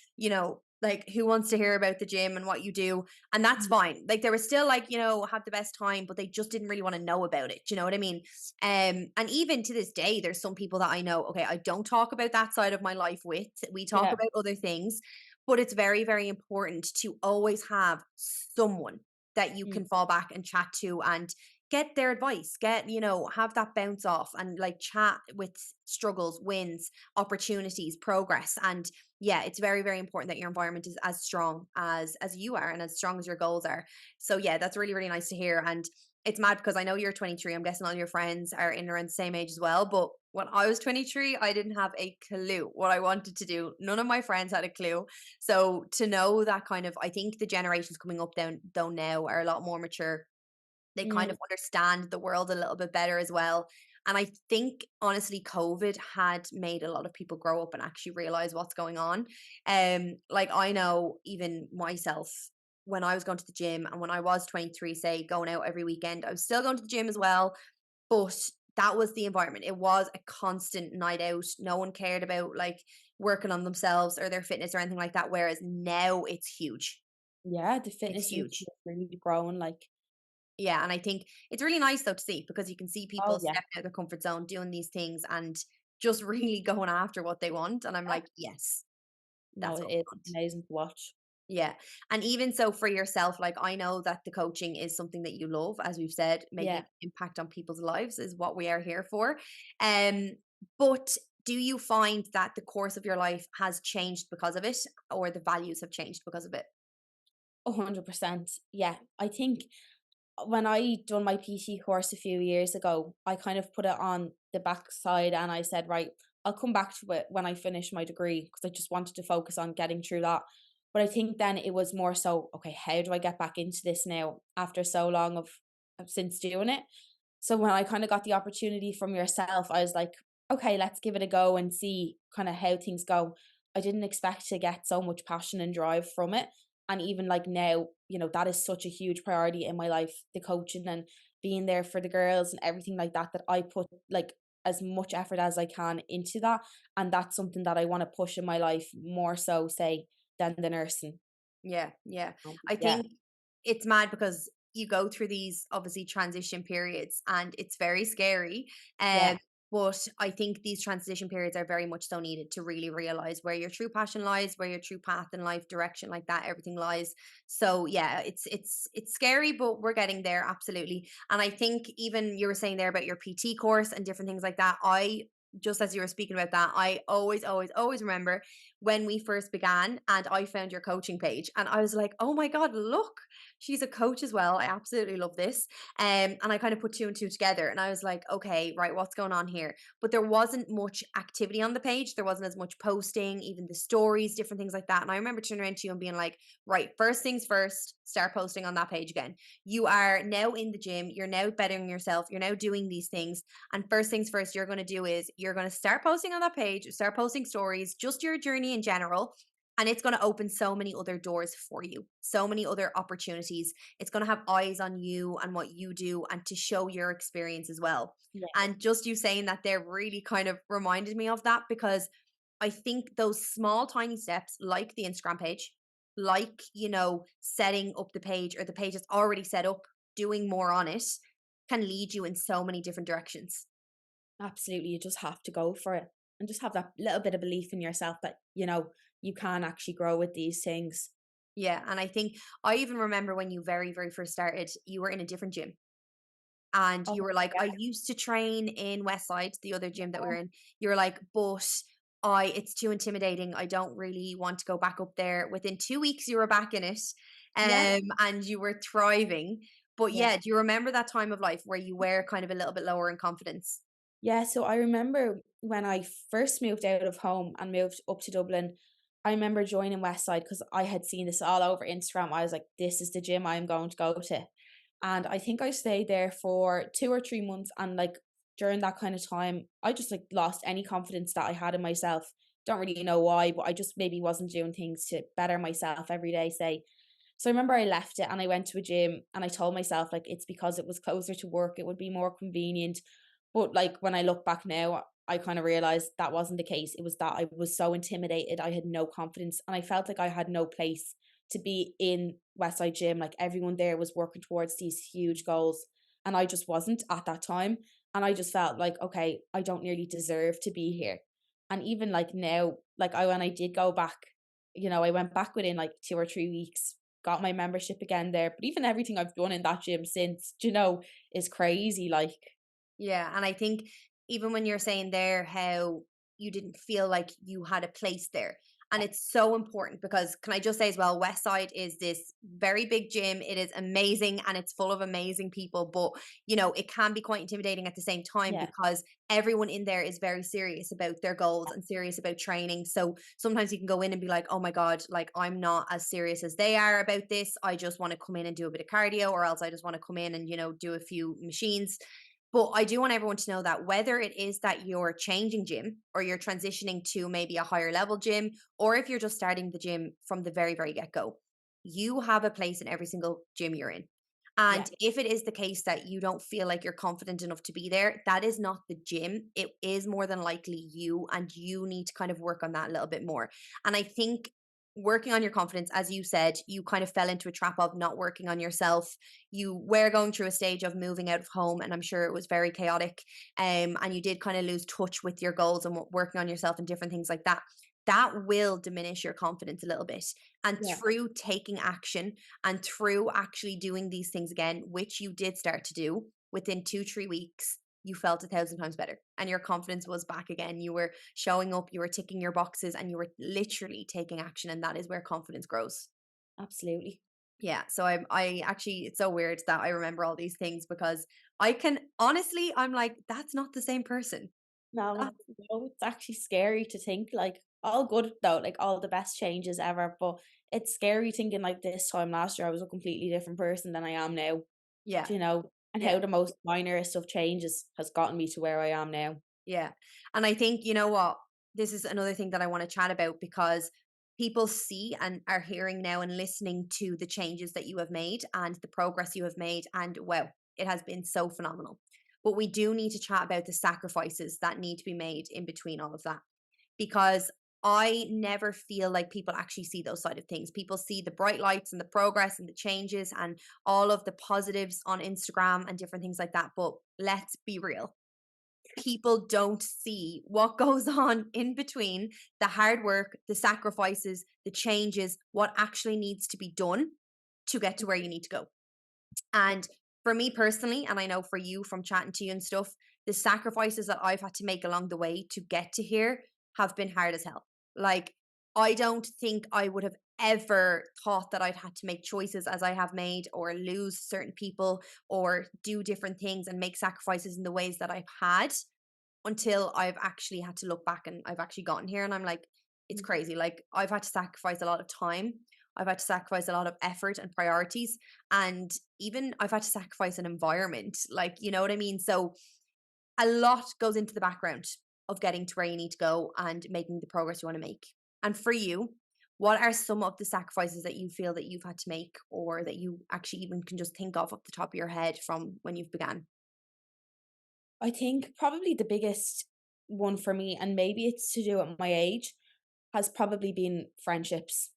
like who wants to hear about the gym and what you do? And that's mm, fine. Like they were still like, have the best time, but they just didn't really want to know about it. Do you know what I mean? And even to this day, there's some people that I know, okay, I don't talk about that side of my life with. We talk yeah, about other things, but it's very, very important to always have someone that you mm, can fall back and chat to and get their advice, have that bounce off and like chat with struggles, wins, opportunities, progress. And yeah, it's very, very important that your environment is as strong as you are and as strong as your goals are. So yeah, that's really, really nice to hear. And it's mad because I know you're 23. I'm guessing all your friends are in around the same age as well. But when I was 23, I didn't have a clue what I wanted to do. None of my friends had a clue. So to know that kind of, I think the generations coming up down though now are a lot more mature. They kind mm, of understand the world a little bit better as well. And I think honestly, COVID had made a lot of people grow up and actually realize what's going on. Like I know even myself when I was going to the gym and when I was 23, say going out every weekend, I was still going to the gym as well. But that was the environment. It was a constant night out. No one cared about like working on themselves or their fitness or anything like that. Whereas now it's huge. Yeah, the It's fitness industry huge. has really grown, like Yeah, and I think it's really nice though to see because you can see oh, people yeah. stepping out of their comfort zone, doing these things and just really going after what they want. And I'm Yeah. like, yes, No, that's it what we is, it's want. amazing to watch. Yeah. And even so for yourself, like I know that the coaching is something that you love, as we've said, making Yeah. an impact on people's lives is what we are here for. Um, but do you find that the course of your life has changed because of it, or the values have changed because of it? 100%. Yeah. I think when I done my PT course a few years ago, I kind of put it on the backside and I said, right, I'll come back to it when I finish my degree because I just wanted to focus on getting through that. But I think then it was more so, okay, how do I get back into this now after so long of since doing it? So when I kind of got the opportunity from yourself, I was like, okay, let's give it a go and see kind of how things go. I didn't expect to get so much passion and drive from it. And even like now, that is such a huge priority in my life, the coaching and being there for the girls and everything like that, that I put like as much effort as I can into that. And that's something that I want to push in my life more so, say, than the nursing. Yeah, yeah. I Yeah, think it's mad because you go through these obviously transition periods and it's very scary. yeah, But I think these transition periods are very much so needed to really realize where your true passion lies, where your true path in life, direction like that, everything lies. So yeah, it's scary, but we're getting there absolutely. And I think even you were saying there about your PT course and different things like that. I just as you were speaking about that, I always remember when we first began and I found your coaching page and I was like, oh my God, look, she's a coach as well. I absolutely love this. And I kind of put two and two together and I was like, okay, right, what's going on here? But there wasn't much activity on the page. There wasn't as much posting, even the stories, different things like that. And I remember turning around to you and being like, right, first things first, start posting on that page again. You are now in the gym. You're now bettering yourself. You're now doing these things. And first things first, you're going to do is you're going to start posting on that page, start posting stories, just your journey in general. And it's going to open so many other doors for you, so many other opportunities. It's going to have eyes on you and what you do and to show your experience as well. yeah, And just you saying that there really kind of reminded me of that because I think those small, tiny steps, like the Instagram page, like, setting up the page or the page that's already set up, doing more on it, can lead you in so many different directions. absolutely. You just have to go for it and just have that little bit of belief in yourself that, you can actually grow with these things. Yeah. And I think I even remember when you very, very first started, you were in a different gym. And Oh, you were like, yeah, I used to train in Westside, the other gym that we yeah, were in. You were like, but it's too intimidating. I don't really want to go back up there. Within 2 weeks, you were back in it, yeah, and you were thriving. But yeah. yeah, do you remember that time of life where you were kind of a little bit lower in confidence? Yeah, so I remember when I first moved out of home and moved up to Dublin, I remember joining Westside because I had seen this all over Instagram. I was like, this is the gym I'm going to go to. And I think I stayed there for 2 or 3 months. And like during that kind of time, I just like lost any confidence that I had in myself. Don't really know why, but I just maybe wasn't doing things to better myself every day, say. So I remember I left it and I went to a gym and I told myself like it's because it was closer to work, it would be more convenient. But like when I look back now, I kind of realized that wasn't the case. It was that I was so intimidated, I had no confidence, and I felt like I had no place to be in Westside Gym. Like everyone there was working towards these huge goals, and I just wasn't at that time. And I just felt like, okay, I don't nearly deserve to be here. And even like now, like when I did go back, I went back within like 2 or 3 weeks, got my membership again there. But even everything I've done in that gym since, is crazy. Like, Yeah, and I think even when you're saying there how you didn't feel like you had a place there, and it's so important because can I just say as well, Westside is this very big gym. It is amazing and it's full of amazing people, but it can be quite intimidating at the same time yeah, because everyone in there is very serious about their goals and serious about training. So sometimes you can go in and be like, oh my God, like I'm not as serious as they are about this. I just want to come in and do a bit of cardio, or else I just want to come in and, do a few machines. But I do want everyone to know that whether it is that you're changing gym or you're transitioning to maybe a higher level gym, or if you're just starting the gym from the very, very get go, you have a place in every single gym you're in. Yeah, And if it is the case that you don't feel like you're confident enough to be there, that is not the gym. It is more than likely you, and you need to kind of work on that a little bit more. And I think working on your confidence, as you said, you kind of fell into a trap of not working on yourself. You were going through a stage of moving out of home, and I'm sure it was very chaotic. And you did kind of lose touch with your goals and working on yourself and different things like that. That will diminish your confidence a little bit. And yeah, through taking action and through actually doing these things again, which you did start to do within 2, 3 weeks, you felt 1,000 times better and your confidence was back again. You were showing up, you were ticking your boxes, and you were literally taking action. And that is where confidence grows. absolutely. Yeah. So I actually, it's so weird that I remember all these things because I can honestly, I'm like, that's not the same person. No, That, no, it's actually scary to think, like, all good though, like, all the best changes ever, but it's scary thinking, like, this time last year, I was a completely different person than I am now, yeah. you know, and Yeah. how the most minorest of changes has gotten me to where I am now. Yeah. And I think, you know what? This is another thing that I want to chat about because people see and are hearing now and listening to the changes that you have made and the progress you have made. And wow, it has been so phenomenal. But we do need to chat about the sacrifices that need to be made in between all of that because I never feel like people actually see those side of things. People see the bright lights and the progress and the changes and all of the positives on Instagram and different things like that. But let's be real, people don't see what goes on in between the hard work, the sacrifices, the changes, what actually needs to be done to get to where you need to go. And for me personally, and I know for you from chatting to you and stuff, the sacrifices that I've had to make along the way to get to here have been hard as hell. Like, I don't think I would have ever thought that I'd had to make choices as I have made, or lose certain people, or do different things and make sacrifices in the ways that I've had until I've actually had to look back and I've actually gotten here. And I'm like, it's Mhm. crazy. Like, I've had to sacrifice a lot of time. I've had to sacrifice a lot of effort and priorities. And even I've had to sacrifice an environment. Like, you know what I mean? So a lot goes into the background of getting to where you need to go and making the progress you want to make. And for you, what are some of the sacrifices that you feel that you've had to make, or that you actually even can just think of off the top of your head from when you've began? I think probably the biggest one for me, and maybe it's to do with my age, has probably been friendships,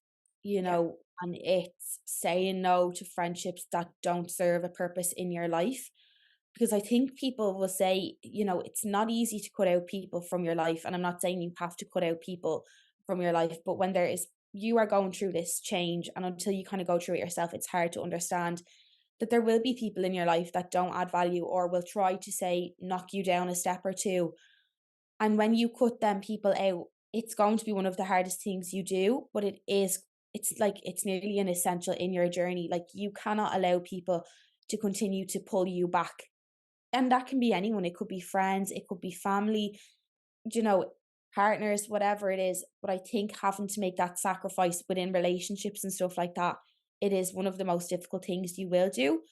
Yeah. and it's saying no to friendships that don't serve a purpose in your life. Because I think people will say, it's not easy to cut out people from your life. And I'm not saying you have to cut out people from your life, but when you are going through this change, and until you kind of go through it yourself, it's hard to understand that there will be people in your life that don't add value or will try to say, knock you down a step or two. And when you cut them people out, it's going to be one of the hardest things you do, but it's like it's nearly an essential in your journey. Like, you cannot allow people to continue to pull you back. And that can be anyone. It could be friends, it could be family, you know, partners, whatever it is. But I think having to make that sacrifice within relationships and stuff like that, it is one of the most difficult things you will do.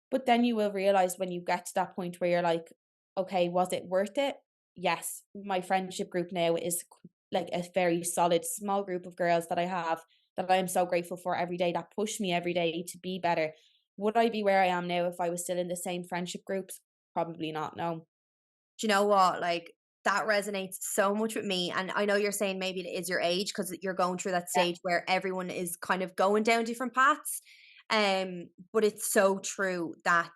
But then you will realize when you get to that point where you're like, okay, was it worth it? Yes. My friendship group now is like a very solid small group of girls that I have, that I am so grateful for every day, that push me every day to be better. Would I be where I am now if I was still in the same friendship groups? Probably not, no. Do you know what? Like, that resonates so much with me. And I know you're saying maybe it is your age because you're going through that Yeah. stage where everyone is kind of going down different paths. But it's so true that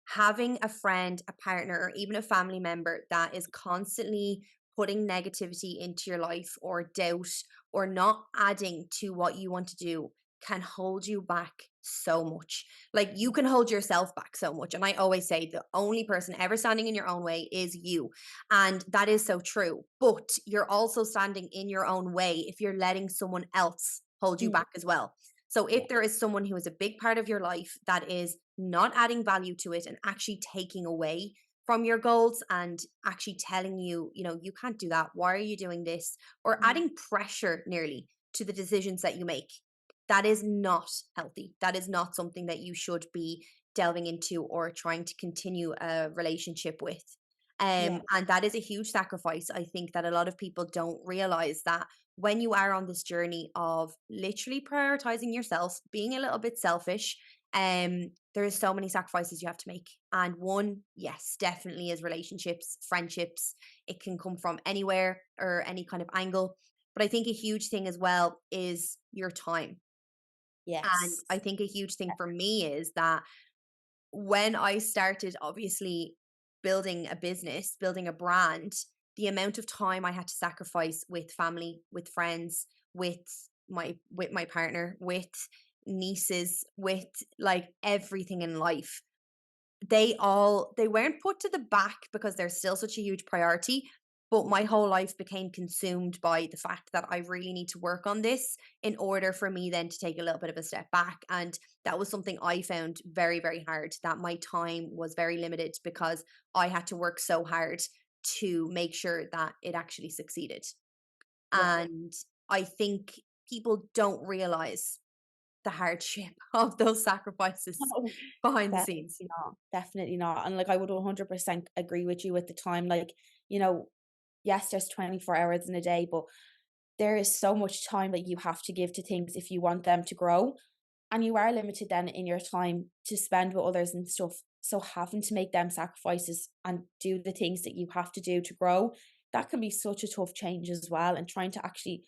having a friend, a partner, or even a family member that is constantly putting negativity into your life, or doubt, or not adding to what you want to do, can hold you back so much. Like, you can hold yourself back so much. And I always say the only person ever standing in your own way is you. And that is so true. But you're also standing in your own way if you're letting someone else hold you Mm, back as well. So yeah. if there is someone who is a big part of your life that is not adding value to it and actually taking away from your goals and actually telling you, you can't do that. Why are you doing this? Or Mm, adding pressure nearly to the decisions that you make. That is not healthy. That is not something that you should be delving into or trying to continue a relationship with. yeah. And that is a huge sacrifice. I think that a lot of people don't realize that when you are on this journey of literally prioritizing yourself, being a little bit selfish, there is so many sacrifices you have to make. And one, yes, definitely is relationships, friendships. It can come from anywhere or any kind of angle. But I think a huge thing as well is your time. And Yes. I think a huge thing for me is that when I started obviously building a business, building a brand, the amount of time I had to sacrifice with family, with friends, with my partner, with nieces, with like everything in life, they weren't put to the back because they're still such a huge priority, but my whole life became consumed by the fact that I really need to work on this in order for me then to take a little bit of a step back. And that was something I found very, very hard, that my time was very limited because I had to work so hard to make sure that it actually succeeded. Yeah. And I think people don't realize the hardship of those sacrifices No, behind the definitely scenes. not, definitely not, and, like, I would 100% agree with you at the time, like, you know, yes, there's 24 hours in a day, but there is so much time that you have to give to things if you want them to grow, and you are limited then in your time to spend with others and stuff, so having to make them sacrifices and do the things that you have to do to grow, that can be such a tough change as well, and trying to actually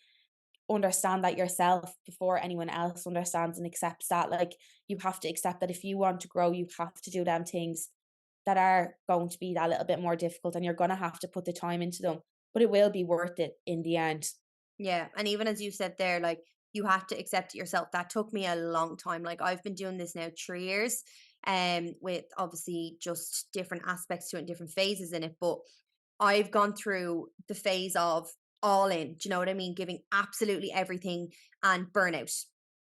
understand that yourself before anyone else understands and accepts that. Like, you have to accept that if you want to grow, you have to do them things that are going to be that little bit more difficult and you're going to have to put the time into them, but it will be worth it in the end. Yeah, and even as you said there, like, you have to accept it yourself. That took me a long time. Like, I've been doing this now 3 years, with obviously just different aspects to it and different phases in it, but I've gone through the phase of all in, do you know what I mean? Giving absolutely everything and burnout.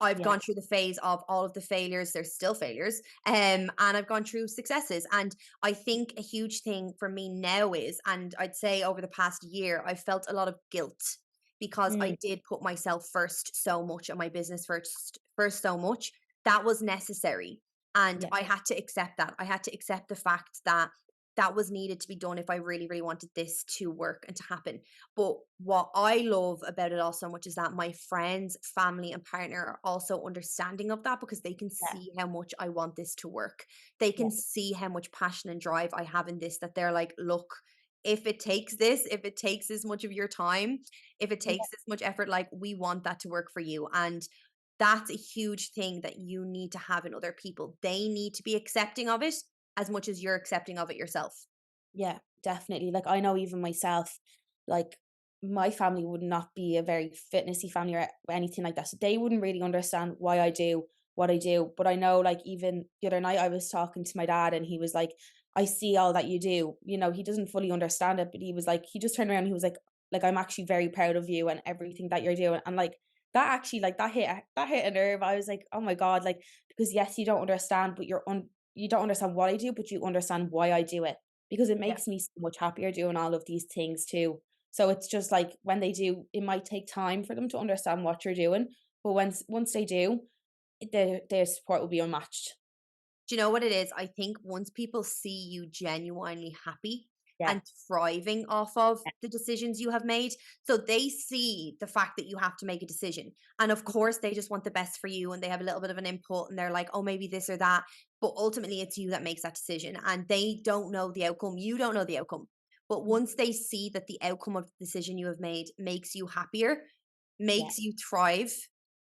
I've Yeah. gone through the phase of all of the failures, there's still failures, and I've gone through successes. And I think a huge thing for me now is, and I'd say over the past year, I've felt a lot of guilt because Mm, I did put myself first so much and my business first so much. That was necessary. And yeah. I had to accept that. I had to accept the fact that that was needed to be done if I really, really wanted this to work and to happen. But what I love about it all so much is that my friends, family, and partner are also understanding of that because they can Yeah. see how much I want this to work. They Yeah. can see how much passion and drive I have in this, that they're like, look, if it takes this, if it takes this much of your time, if it Yeah. takes this much effort, like, we want that to work for you. And that's a huge thing that you need to have in other people. They need to be accepting of it as much as you're accepting of it yourself. Yeah, definitely. Like, I know even myself, like, my family would not be a very fitnessy family or anything like that. So they wouldn't really understand why I do what I do. But I know, like, even the other night I was talking to my dad and he was like, I see all that you do. You know, he doesn't fully understand it, but he was like, he just turned around and he was like, I'm actually very proud of you and everything that you're doing. And like, that actually, like, that hit a nerve. I was like, oh my God, like, because yes, you don't understand, but you don't understand what I do, but you understand why I do it because it Yeah. makes me so much happier doing all of these things too. So it's just like when they do, it might take time for them to understand what you're doing, but once they do, their support will be unmatched. Do you know what it is? I think once people see you genuinely happy Yeah, and thriving off of the decisions you have made, so they see the fact that you have to make a decision. And of course, they just want the best for you and they have a little bit of an input and they're like, oh, maybe this or that. But ultimately, it's you that makes that decision and they don't know the outcome. You don't know the outcome. But once they see that the outcome of the decision you have made makes you happier, yeah, makes you thrive,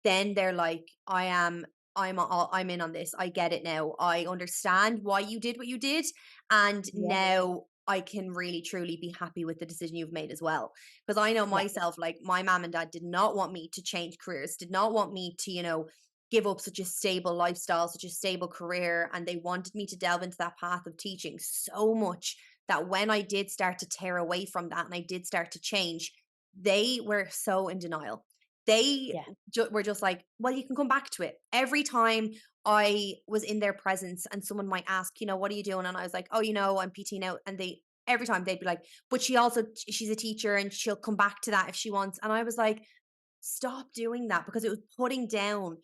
then they're like, I'm in on this. I get it now. I understand why you did what you did. And yeah, now I can really truly be happy with the decision you've made as well. Because I know yeah, myself, like, my mom and dad did not want me to change careers, did not want me to, give up such a stable lifestyle, such a stable career. And they wanted me to delve into that path of teaching so much that when I did start to tear away from that and I did start to change, they were so in denial. They yeah, were just like, well, you can come back to it. Every time I was in their presence and someone might ask, what are you doing? And I was like, oh, I'm PTing out. And every time they'd be like, but she's a teacher and she'll come back to that if she wants. And I was like, stop doing that because it was putting down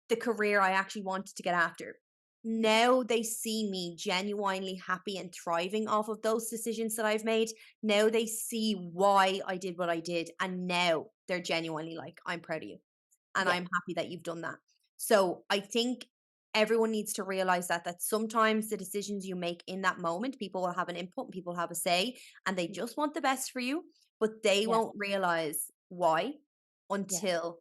the career I actually wanted to get after. Now they see me genuinely happy and thriving off of those decisions that I've made. Now they see why I did what I did. And now they're genuinely like, I'm proud of you and yeah, I'm happy that you've done that. So I think everyone needs to realize that sometimes the decisions you make in that moment, people will have an input and people have a say, and they just want the best for you, but they Yeah, won't realize why yeah, until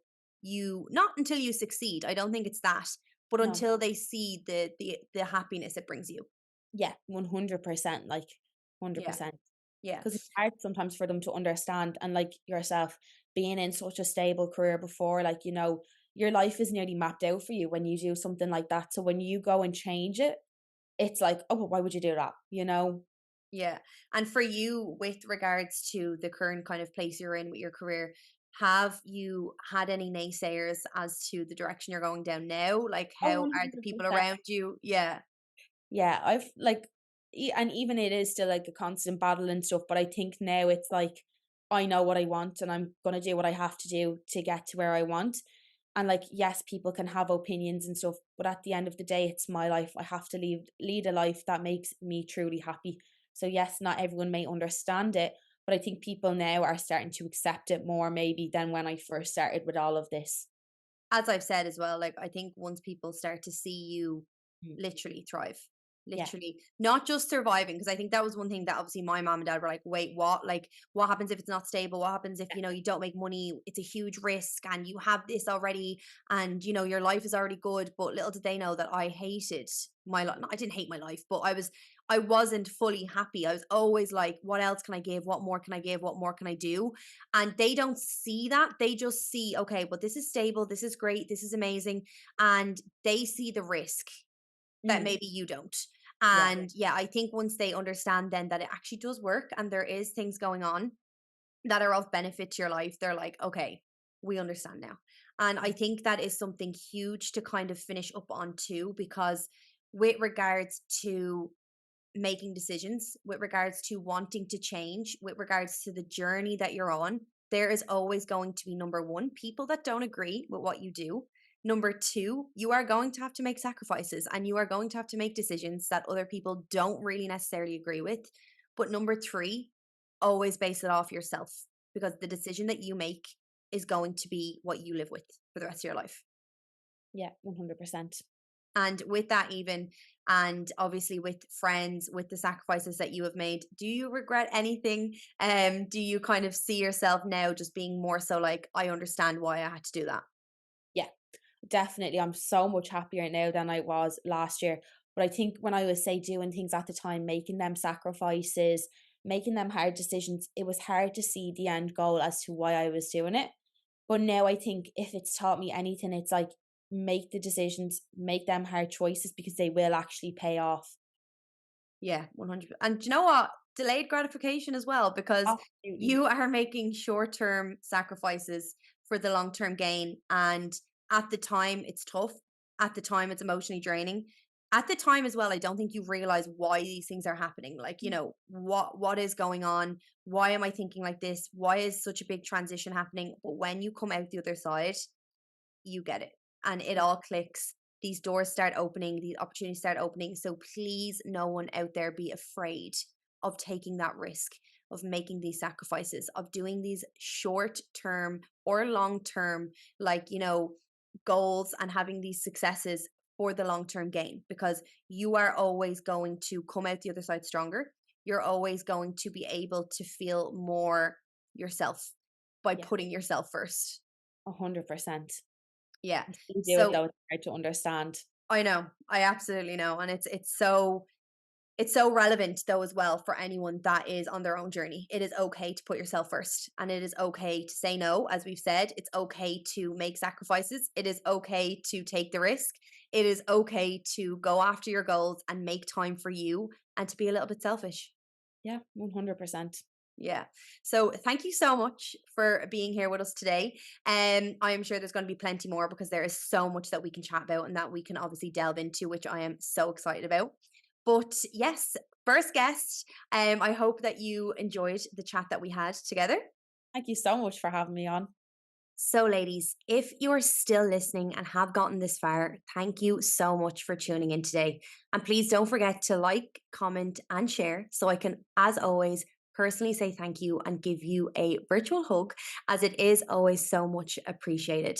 not until you succeed. I don't think it's that, but no. until they see the happiness it brings you. Yeah, 100%, like, Yeah. 100%. Yeah. 'Cause it's hard sometimes for them to understand, and like yourself, being in such a stable career before, like, your life is nearly mapped out for you when you do something like that, so when you go and change it, it's like, "Oh, well, why would you do that?" You know? Yeah. And for you, with regards to the current kind of place you're in with your career, have you had any naysayers as to the direction you're going down now? Like, Oh, how are the people 100%. around you? Yeah. Yeah, I've like and even it is still like a constant battle and stuff, but I think now it's like I know what I want and I'm gonna do what I have to do to get to where I want. And like, yes, people can have opinions and stuff, but at the end of the day, it's my life. I have to lead a life that makes me truly happy. So yes, not everyone may understand it, but I think people now are starting to accept it more maybe than when I first started with all of this. As I've said as well, like I think once people start to see you Mm. literally thrive, Yeah. literally not just surviving, because I think that was one thing that obviously my mom and dad were like, wait, what? Like, what happens if it's not stable? What happens if, you don't make money? It's a huge risk and you have this already and, your life is already good. But little did they know that I hated my life. I didn't hate my life, but I wasn't fully happy. I was always like, what else can I give? What more can I give? What more can I do? And they don't see that. They just see, okay, but this is stable, this is great, this is amazing. And they see the risk that Mm. maybe you don't. Yeah. And yeah, I think once they understand then that it actually does work and there is things going on that are of benefit to your life, they're like, okay, we understand now. And I think that is something huge to kind of finish up on too, because with regards to making decisions, with regards to wanting to change, with regards to the journey that you're on, there is always going to be number one, people that don't agree with what you do. Number two, you are going to have to make sacrifices and you are going to have to make decisions that other people don't really necessarily agree with. But number three, always base it off yourself because the decision that you make is going to be what you live with for the rest of your life. Yeah, 100%. And with that, even, and obviously with friends, with the sacrifices that you have made, do you regret anything? Do you kind of see yourself now just being more so like, I understand why I had to do that? Yeah. Definitely, I'm so much happier now than I was last year. But I think when I was, say, doing things at the time, making them sacrifices, making them hard decisions, it was hard to see the end goal as to why I was doing it. But now I think if it's taught me anything, it's like make the decisions, make them hard choices because they will actually pay off. Yeah, 100. And do you know what? Delayed gratification as well, because Absolutely. you are making short term sacrifices for the long term gain. And at the time, it's tough. At the time, it's emotionally draining. At the time as well, I don't think you realize why these things are happening. Like, what is going on? Why am I thinking like this? Why is such a big transition happening? But when you come out the other side, you get it. And it all clicks. These doors start opening, these opportunities start opening. So please, no one out there be afraid of taking that risk, of making these sacrifices, of doing these short term or long term, like, goals and having these successes for the long term gain, because you are always going to come out the other side stronger. You're always going to be able to feel more yourself by Yeah, putting yourself first. 100%. Yeah. You do it So though, it's hard to understand. I know. I absolutely know. And it's so relevant though as well for anyone that is on their own journey. It is okay to put yourself first and it is okay to say no. As we've said, it's okay to make sacrifices. It is okay to take the risk. It is okay to go after your goals and make time for you and to be a little bit selfish. Yeah, 100%. Yeah. So thank you so much for being here with us today. I am sure there's going to be plenty more because there is so much that we can chat about and that we can obviously delve into, which I am so excited about. But yes, first guest. I hope that you enjoyed the chat that we had together. Thank you so much for having me on. So, ladies, if you're still listening and have gotten this far, thank you so much for tuning in today. And please don't forget to like, comment, and share so I can, as always, personally say thank you and give you a virtual hug, as it is always so much appreciated.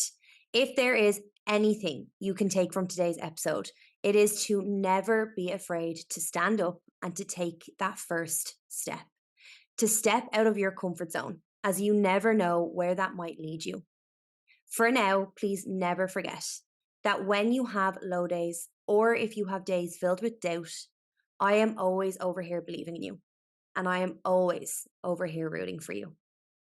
If there is anything you can take from today's episode, It is to never be afraid to stand up and to take that first step, to step out of your comfort zone, as you never know where that might lead you. For now, please never forget that when you have low days, or if you have days filled with doubt, I am always over here believing in you, and I am always over here rooting for you.